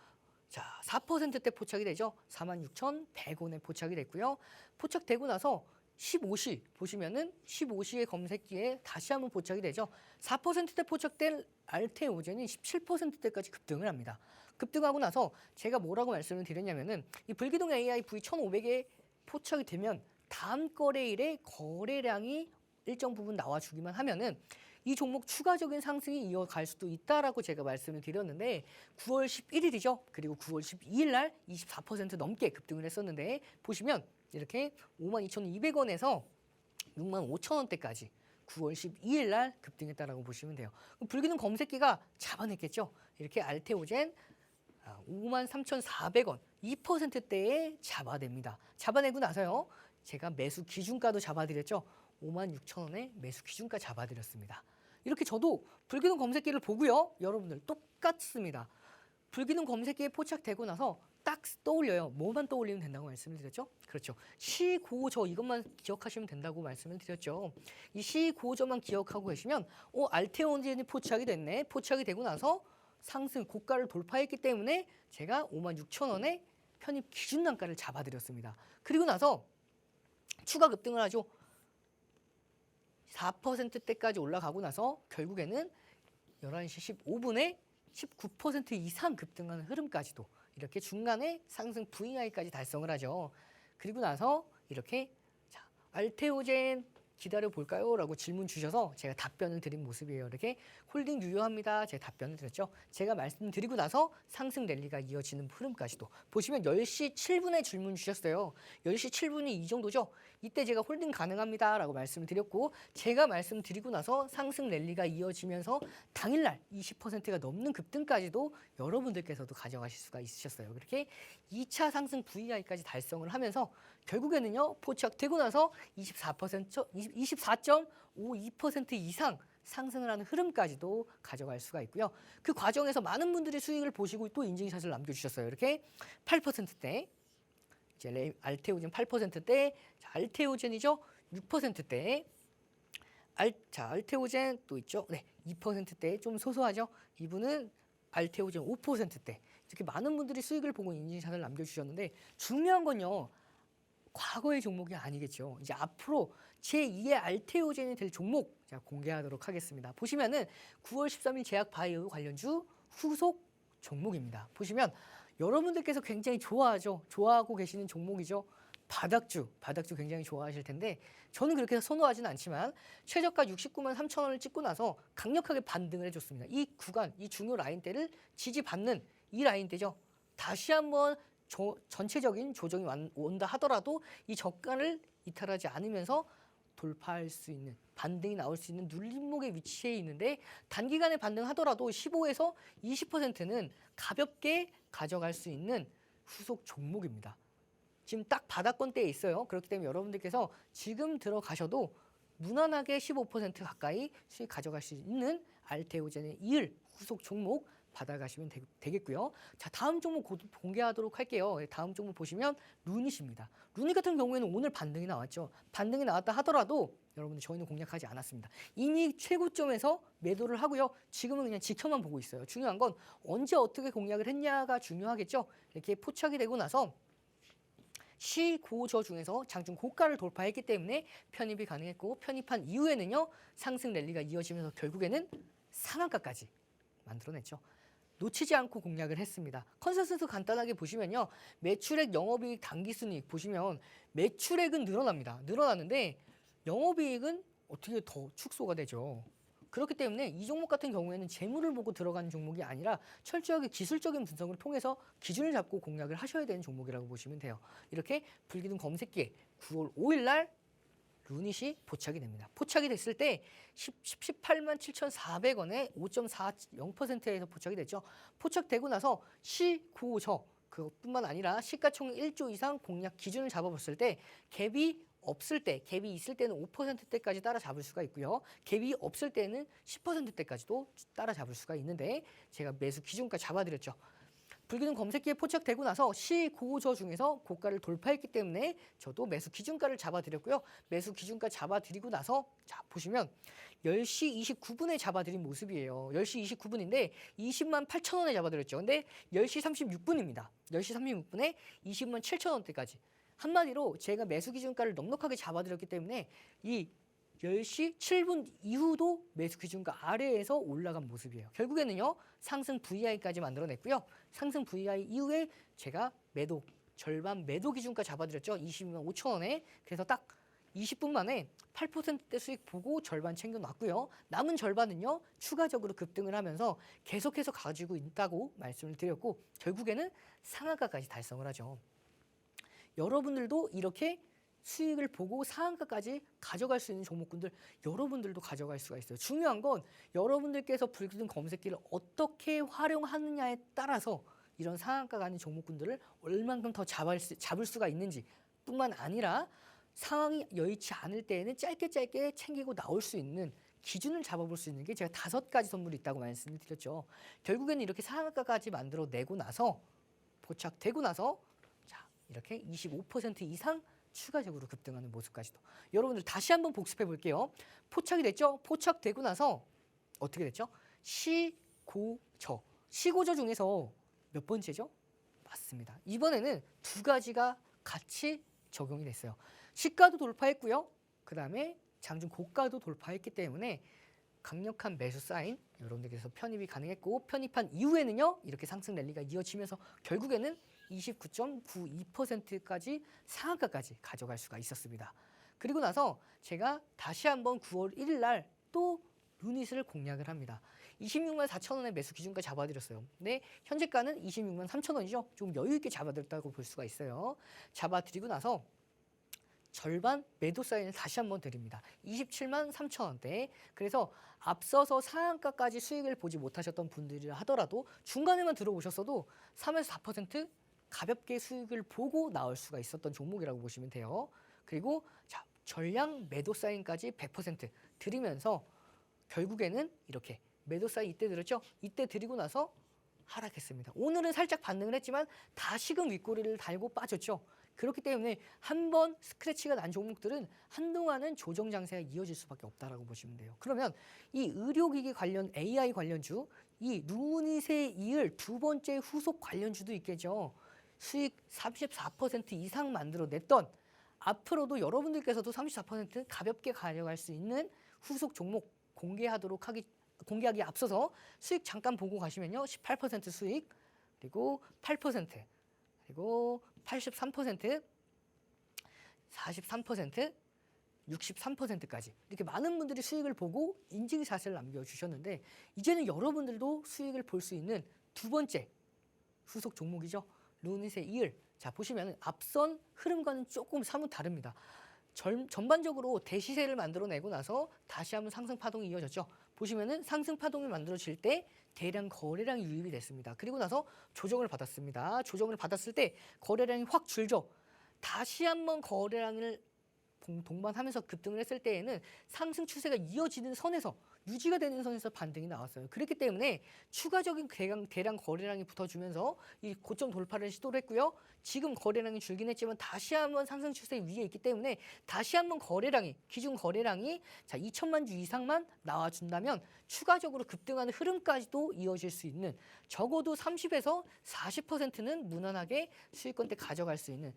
자, 4%대 포착이 되죠. 46,100원에 포착이 됐고요. 포착되고 나서 15시 보시면은 15시의 검색기에 다시 한번 포착이 되죠. 4%대 포착된 알테오젠이 17%대까지 급등을 합니다. 급등하고 나서 제가 뭐라고 말씀을 드렸냐면은 이 불기둥 AI V1500에 포착이 되면 다음 거래일에 거래량이 일정 부분 나와주기만 하면은 이 종목 추가적인 상승이 이어갈 수도 있다라고 제가 말씀을 드렸는데 9월 11일이죠. 그리고 9월 12일 날 24% 넘게 급등을 했었는데 보시면 이렇게 52,200원에서 65,000원대까지 9월 12일 날 급등했다라고 보시면 돼요. 불기둥 검색기가 잡아냈겠죠. 이렇게 알테오젠 53,400원 2%대에 잡아냅니다. 잡아내고 나서요. 제가 매수 기준가도 잡아드렸죠. 56,000원에 매수 기준가 잡아드렸습니다. 이렇게 저도 불기둥 검색기를 보고요. 여러분들 똑같습니다. 불기둥 검색기에 포착되고 나서 딱 떠올려요. 뭐만 떠올리면 된다고 말씀을 드렸죠? 그렇죠. 시, 고, 저 이것만 기억하시면 된다고 말씀을 드렸죠. 이 시, 고, 저만 기억하고 계시면 알테오젠이 포착이 됐네. 포착이 되고 나서 상승 고가를 돌파했기 때문에 제가 56,000원에 편입 기준 단가를 잡아드렸습니다. 그리고 나서 추가 급등을 하죠. 4%대까지 올라가고 나서 결국에는 11시 15분에 19% 이상 급등하는 흐름까지도 이렇게 중간에 상승 VI까지 달성을 하죠. 그리고 나서 이렇게 자, 알테오젠 기다려 볼까요? 라고 질문 주셔서 제가 답변을 드린 모습이에요. 이렇게 홀딩 유효합니다. 제가 답변을 드렸죠. 제가 말씀드리고 나서 상승 랠리가 이어지는 흐름까지도 보시면 10시 7분에 질문 주셨어요. 10시 7분이 이 정도죠. 이때 제가 홀딩 가능합니다. 라고 말씀을 드렸고 제가 말씀드리고 나서 상승 랠리가 이어지면서 당일날 20%가 넘는 급등까지도 여러분들께서도 가져가실 수가 있으셨어요. 그렇게 2차 상승 VI까지 달성을 하면서 결국에는요. 포착되고 나서 24.52% 이상 상승을 하는 흐름까지도 가져갈 수가 있고요. 그 과정에서 많은 분들이 수익을 보시고 또 인증샷을 남겨주셨어요. 이렇게 8%대 이제 알테오젠 8%대 알테오젠이죠. 6%대 알테오젠 또 있죠. 네, 2%대 좀 소소하죠. 이분은 알테오젠 5%대 이렇게 많은 분들이 수익을 보고 인증샷을 남겨주셨는데 중요한 건요. 과거의 종목이 아니겠죠. 이제 앞으로 제2의 알테오젠이 될 종목 제가 공개하도록 하겠습니다. 보시면은 9월 13일 제약 바이오 관련주 후속 종목입니다. 보시면 여러분들께서 굉장히 좋아하고 계시는 종목이죠. 바닥주 굉장히 좋아하실 텐데 저는 그렇게 선호하지는 않지만 최저가 69만 3천 원을 찍고 나서 강력하게 반등을 해줬습니다. 이 구간, 이 중요 라인대를 지지받는 이 라인대죠. 다시 한번 전체적인 조정이 온다 하더라도 이 저가를 이탈하지 않으면서 돌파할 수 있는 반등이 나올 수 있는 눌림목에 위치해 있는데 단기간에 반등하더라도 15에서 20%는 가볍게 가져갈 수 있는 후속 종목입니다. 지금 딱 바닥권대에 있어요. 그렇기 때문에 여러분들께서 지금 들어가셔도 무난하게 15% 가까이 수익 가져갈 수 있는 알테오젠의 이을 후속 종목 받아가시면 되겠고요. 자, 다음 종목 공개하도록 할게요. 다음 종목 보시면 루닛입니다. 루닛 같은 경우에는 오늘 반등이 나왔죠. 반등이 나왔다 하더라도 여러분들 저희는 공략하지 않았습니다. 이미 최고점에서 매도를 하고요. 지금은 그냥 지켜만 보고 있어요. 중요한 건 언제 어떻게 공략을 했냐가 중요하겠죠. 이렇게 포착이 되고 나서 시고저 중에서 장중 고가를 돌파했기 때문에 편입이 가능했고 편입한 이후에는요. 상승 랠리가 이어지면서 결국에는 상한가까지 만들어냈죠. 놓치지 않고 공략을 했습니다. 컨센서스 간단하게 보시면요. 매출액, 영업이익, 당기순이익 보시면 매출액은 늘어납니다. 늘어나는데 영업이익은 어떻게 더 축소가 되죠. 그렇기 때문에 이 종목 같은 경우에는 재물을 보고 들어가는 종목이 아니라 철저하게 기술적인 분석을 통해서 기준을 잡고 공략을 하셔야 되는 종목이라고 보시면 돼요. 이렇게 불기둥 검색기에 9월 5일 날 루닛이 포착이 됩니다. 포착이 됐을 때 18만 7,400원에 5.40%에서 포착이 됐죠. 포착되고 나서 시고저 그것뿐만 아니라 시가총 1조 이상 공략 기준을 잡아봤을 때 갭이 없을 때, 갭이 있을 때는 5%대까지 따라잡을 수가 있고요. 갭이 없을 때는 10%대까지도 따라잡을 수가 있는데 제가 매수 기준까지 잡아드렸죠. 불기둥 검색기에 포착되고 나서 시고저 중에서 고가를 돌파했기 때문에 저도 매수 기준가를 잡아드렸고요. 매수 기준가 잡아드리고 나서 자 보시면 10시 29분에 잡아드린 모습이에요. 10시 29분인데 20만 8천 원에 잡아드렸죠. 근데 10시 36분입니다. 10시 36분에 20만 7천 원대까지. 한마디로 제가 매수 기준가를 넉넉하게 잡아드렸기 때문에 이 10시 7분 이후도 매수 기준가 아래에서 올라간 모습이에요. 결국에는요. 상승 VI까지 만들어냈고요. 상승 VI 이후에 제가 절반 매도 기준가 잡아드렸죠. 22만 5천 원에. 그래서 딱 20분 만에 8%대 수익 보고 절반 챙겨놨고요. 남은 절반은요. 추가적으로 급등을 하면서 계속해서 가지고 있다고 말씀을 드렸고 결국에는 상한가까지 달성을 하죠. 여러분들도 이렇게 수익을 보고 상한가까지 가져갈 수 있는 종목군들 여러분들도 가져갈 수가 있어요. 중요한 건 여러분들께서 불기둥 검색기를 어떻게 활용하느냐에 따라서 이런 상한가 가는 종목군들을 얼만큼 더 잡을 수가 있는지 뿐만 아니라 상황이 여의치 않을 때에는 짧게 챙기고 나올 수 있는 기준을 잡아볼 수 있는 게 제가 5가지 선물이 있다고 말씀을 드렸죠. 결국에는 이렇게 상한가까지 만들어내고 나서 포착되고 나서 자 이렇게 25% 이상 추가적으로 급등하는 모습까지도 여러분들 다시 한번 복습해 볼게요. 포착이 됐죠? 포착되고 나서 어떻게 됐죠? 시고저. 시고저 중에서 몇 번째죠? 맞습니다. 이번에는 2가지가 같이 적용이 됐어요. 시가도 돌파했고요. 그 다음에 장중 고가도 돌파했기 때문에 강력한 매수 사인 여러분들께서 편입이 가능했고 편입한 이후에는요. 이렇게 상승 랠리가 이어지면서 결국에는 29.92%까지 상한가까지 가져갈 수가 있었습니다. 그리고 나서 제가 다시 한번 9월 1일 날 또 루닛을 공략을 합니다. 26만 4천 원의 매수 기준까지 잡아드렸어요. 근데 현재가는 26만 3천 원이죠. 좀 여유 있게 잡아드렸다고 볼 수가 있어요. 잡아드리고 나서 절반 매도 사인을 다시 한번 드립니다. 27만 3천 원대. 그래서 앞서서 상한가까지 수익을 보지 못하셨던 분들이라 하더라도 중간에만 들어오셨어도 3에서 4% 가볍게 수익을 보고 나올 수가 있었던 종목이라고 보시면 돼요. 그리고 자, 전량 매도 사인까지 100% 드리면서 결국에는 이렇게 매도 사인 이때 들었죠? 이때 드리고 나서 하락했습니다. 오늘은 살짝 반등을 했지만 다시금 윗꼬리를 달고 빠졌죠. 그렇기 때문에 한번 스크래치가 난 종목들은 한동안은 조정 장세가 이어질 수밖에 없다라고 보시면 돼요. 그러면 이 의료기기 관련 AI 관련주, 이 루닛에 이을 2번째 후속 관련주도 있겠죠. 수익 34% 이상 만들어냈던 앞으로도 여러분들께서도 34% 가볍게 가져갈 수 있는 후속 종목 공개하기 앞서서 수익 잠깐 보고 가시면요. 18% 수익, 그리고 8%, 그리고 83%, 43%, 63%까지 이렇게 많은 분들이 수익을 보고 인증샷을 남겨주셨는데 이제는 여러분들도 수익을 볼 수 있는 2번째 후속 종목이죠. 루닛에 이을. 자 보시면 앞선 흐름과는 조금 사뭇 다릅니다. 전반적으로 대시세를 만들어내고 나서 다시 한번 상승 파동이 이어졌죠. 보시면은 상승 파동이 만들어질 때 대량 거래량이 유입이 됐습니다. 그리고 나서 조정을 받았습니다. 조정을 받았을 때 거래량이 확 줄죠. 다시 한번 거래량을 동반하면서 급등을 했을 때에는 상승 추세가 이어지는 선에서 유지가 되는 선에서 반등이 나왔어요. 그렇기 때문에 추가적인 대량 거래량이 붙어주면서 이 고점 돌파를 시도를 했고요. 지금 거래량이 줄긴 했지만 다시 한번 상승 추세 위에 있기 때문에 다시 한번 기준 거래량이 자 2천만 주 이상만 나와준다면 추가적으로 급등하는 흐름까지도 이어질 수 있는 적어도 30에서 40%는 무난하게 수익권대 가져갈 수 있는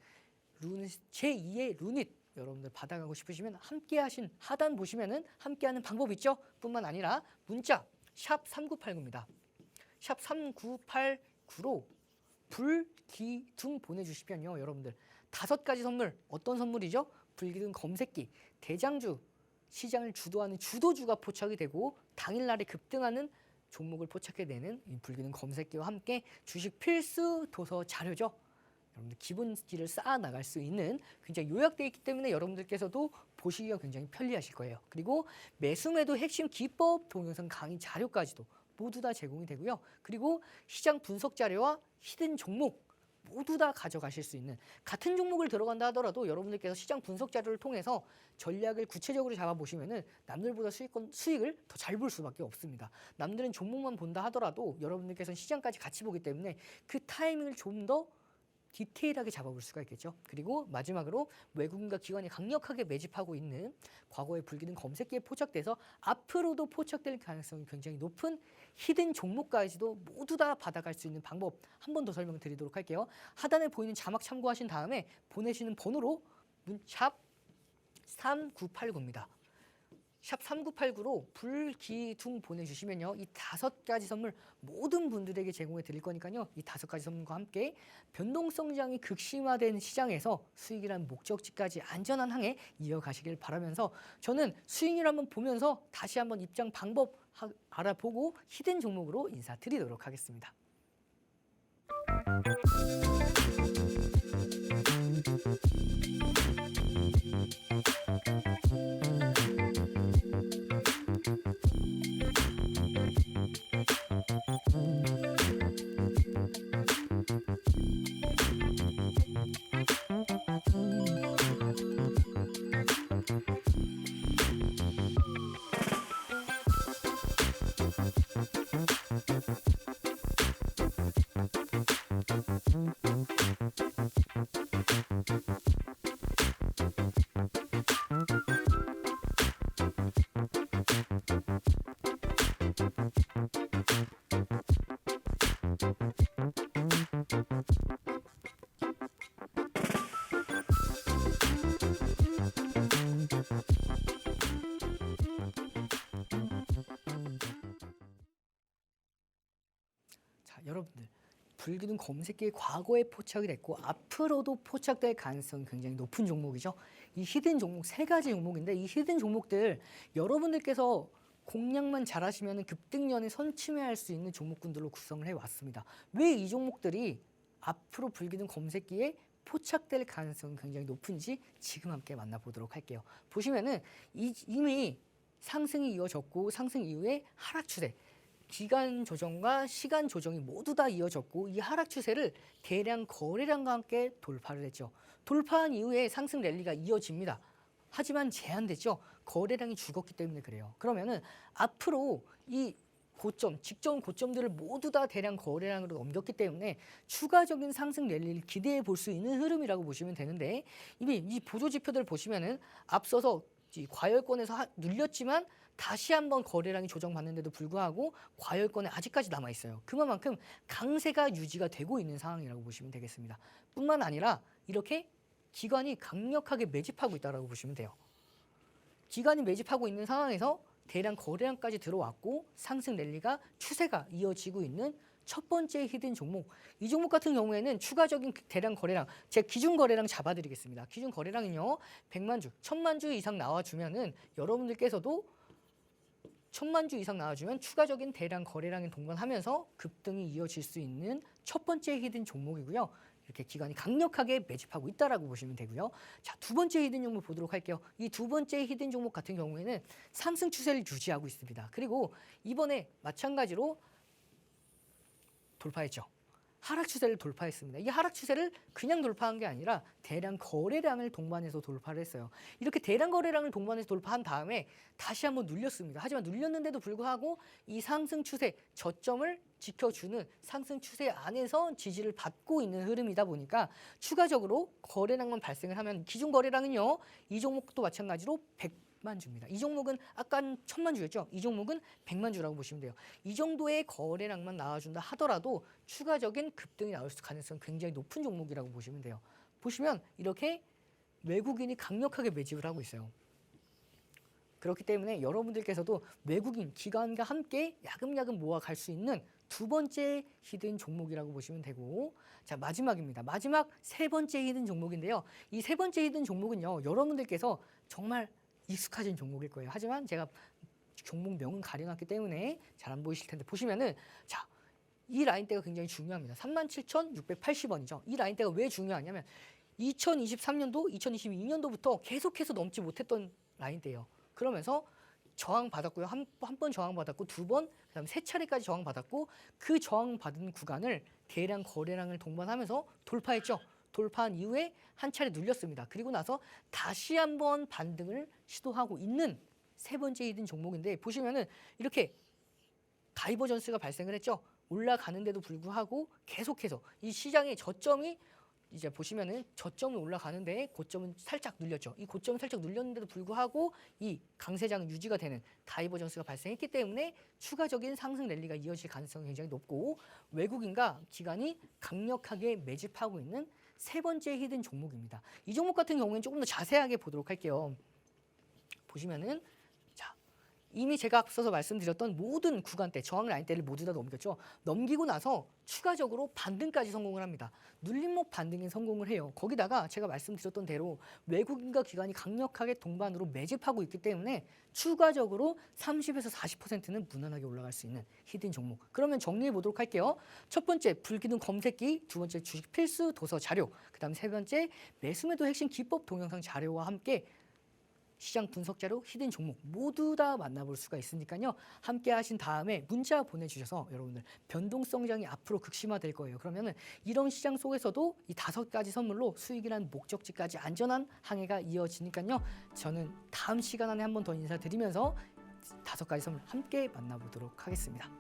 제2의 루닛 여러분들 받아가고 싶으시면 함께하신 하단 보시면은 함께하는 방법 있죠. 뿐만 아니라 문자 샵 3989입니다. 샵 3989로 불기둥 보내주시면요. 여러분들 5가지 선물 어떤 선물이죠? 불기둥 검색기 대장주 시장을 주도하는 주도주가 포착이 되고 당일날에 급등하는 종목을 포착해내는 이 불기둥 검색기와 함께 주식 필수 도서 자료죠. 여러분들 기본기를 쌓아 나갈 수 있는 굉장히 요약되어 있기 때문에 여러분들께서도 보시기가 굉장히 편리하실 거예요. 그리고 매수매도 핵심 기법 동영상 강의 자료까지도 모두 다 제공이 되고요. 그리고 시장 분석 자료와 히든 종목 모두 다 가져가실 수 있는 같은 종목을 들어간다 하더라도 여러분들께서 시장 분석 자료를 통해서 전략을 구체적으로 잡아보시면은 남들보다 수익을 더 잘 볼 수밖에 없습니다. 남들은 종목만 본다 하더라도 여러분들께서는 시장까지 같이 보기 때문에 그 타이밍을 좀 더 디테일하게 잡아볼 수가 있겠죠. 그리고 마지막으로 외국인과 기관이 강력하게 매집하고 있는 과거의 불기둥 검색기에 포착돼서 앞으로도 포착될 가능성이 굉장히 높은 히든 종목까지도 모두 다 받아갈 수 있는 방법 한 번 더 설명드리도록 할게요. 하단에 보이는 자막 참고하신 다음에 보내시는 번호로 샵 3989입니다. 샵 3989로 불기둥 보내주시면요. 이 5가지 선물 모든 분들에게 제공해 드릴 거니까요. 이 5가지 선물과 함께 변동성장이 극심화된 시장에서 수익이라는 목적지까지 안전한 항해 이어가시길 바라면서 저는 수익률 한번 보면서 다시 한번 입장 방법 알아보고 히든 종목으로 인사드리도록 하겠습니다. 자, 여러분들 불기둥 검색기의 과거에 포착이 됐고 앞으로도 포착될 가능성이 굉장히 높은 종목이죠. 이 히든 종목 세 가지 종목인데 이 히든 종목들 여러분들께서 공략만 잘하시면 급등연에 선취매할 수 있는 종목군들로 구성을 해왔습니다. 왜 이 종목들이 앞으로 불기둥 검색기에 포착될 가능성이 굉장히 높은지 지금 함께 만나보도록 할게요. 보시면은 이미 상승이 이어졌고 상승 이후에 하락 추세, 기간 조정과 시간 조정이 모두 다 이어졌고 이 하락 추세를 대량 거래량과 함께 돌파를 했죠. 돌파한 이후에 상승 랠리가 이어집니다. 하지만 제한됐죠. 거래량이 죽었기 때문에 그래요. 그러면은 앞으로 이 고점, 직전 고점들을 모두 다 대량 거래량으로 넘겼기 때문에 추가적인 상승 랠리를 기대해 볼 수 있는 흐름이라고 보시면 되는데 이미 이 보조 지표들 보시면은 앞서서 이 과열권에서 눌렸지만 다시 한번 거래량이 조정받는데도 불구하고 과열권에 아직까지 남아 있어요. 그만큼 강세가 유지가 되고 있는 상황이라고 보시면 되겠습니다. 뿐만 아니라 이렇게 기관이 강력하게 매집하고 있다고 보시면 돼요. 기관이 매집하고 있는 상황에서 대량 거래량까지 들어왔고 상승 랠리가 추세가 이어지고 있는 첫 번째 히든 종목. 이 종목 같은 경우에는 추가적인 대량 거래량, 제 기준 거래량 잡아드리겠습니다. 기준 거래량은요 100만 주, 1000만 주 이상 나와주면은 여러분들께서도 1000만 주 이상 나와주면 추가적인 대량 거래량에 동반하면서 급등이 이어질 수 있는 첫 번째 히든 종목이고요. 이렇게 기관이 강력하게 매집하고 있다라고 보시면 되고요. 자, 두 번째 히든 종목 보도록 할게요. 이 두 번째 히든 종목 같은 경우에는 상승 추세를 유지하고 있습니다. 그리고 이번에 마찬가지로 돌파했죠. 하락 추세를 돌파했습니다. 이 하락 추세를 그냥 돌파한 게 아니라 대량 거래량을 동반해서 돌파를 했어요. 이렇게 대량 거래량을 동반해서 돌파한 다음에 다시 한번 눌렸습니다. 하지만 눌렸는데도 불구하고 이 상승 추세 저점을 지켜주는 상승 추세 안에서 지지를 받고 있는 흐름이다 보니까 추가적으로 거래량만 발생을 하면 기준 거래량은요. 이 종목도 마찬가지로 100만 주입니다. 이 종목은 아까 1000만 주였죠. 이 종목은 100만 주라고 보시면 돼요. 이 정도의 거래량만 나와준다 하더라도 추가적인 급등이 나올 가능성이 굉장히 높은 종목이라고 보시면 돼요. 보시면 이렇게 외국인이 강력하게 매집을 하고 있어요. 그렇기 때문에 여러분들께서도 외국인 기관과 함께 야금야금 모아갈 수 있는 두 번째 히든 종목이라고 보시면 되고, 자, 마지막입니다. 마지막 세 번째 히든 종목인데요. 이 세 번째 히든 종목은요, 여러분들께서 정말 익숙하신 종목일 거예요. 하지만 제가 종목명은 가려놨기 때문에 잘 안 보이실 텐데 보시면은 자, 이 라인대가 굉장히 중요합니다. 37,680원이죠. 이 라인대가 왜 중요하냐면 2023년도, 2022년도부터 계속해서 넘지 못했던 라인대예요. 그러면서 저항받았고요. 한 번 저항받았고 두 번, 그다음에 세 차례까지 저항받았고 그 저항받은 구간을 대량 거래량을 동반하면서 돌파했죠. 돌파한 이후에 한 차례 눌렸습니다. 그리고 나서 다시 한번 반등을 시도하고 있는 세 번째 히든 종목인데 보시면은 이렇게 다이버전스가 발생을 했죠. 올라가는데도 불구하고 계속해서 이 시장의 저점이 이제 보시면은 저점은 올라가는데 고점은 살짝 눌렸죠. 이 고점은 살짝 눌렸는데도 불구하고 이 강세장은 유지가 되는 다이버전스가 발생했기 때문에 추가적인 상승 랠리가 이어질 가능성이 굉장히 높고 외국인과 기관이 강력하게 매집하고 있는 세 번째 히든 종목입니다. 이 종목 같은 경우에는 조금 더 자세하게 보도록 할게요. 보시면은 이미 제가 앞서서 말씀드렸던 모든 구간대, 저항 라인대를 모두 다 넘겼죠. 넘기고 나서 추가적으로 반등까지 성공을 합니다. 눌림목 반등에 성공을 해요. 거기다가 제가 말씀드렸던 대로 외국인과 기관이 강력하게 동반으로 매집하고 있기 때문에 추가적으로 30에서 40%는 무난하게 올라갈 수 있는 히든 종목. 그러면 정리해 보도록 할게요. 첫 번째, 불기둥 검색기. 두 번째, 주식 필수 도서 자료. 그 다음 세 번째, 매수매도 핵심 기법 동영상 자료와 함께 시장 분석 자료, 히든 종목 모두 다 만나볼 수가 있으니까요. 함께 하신 다음에 문자 보내주셔서 여러분들 변동성장이 앞으로 극심화될 거예요. 그러면은 이런 시장 속에서도 이 5가지 선물로 수익이란 목적지까지 안전한 항해가 이어지니까요. 저는 다음 시간 안에 한 번 더 인사드리면서 5가지 선물 함께 만나보도록 하겠습니다.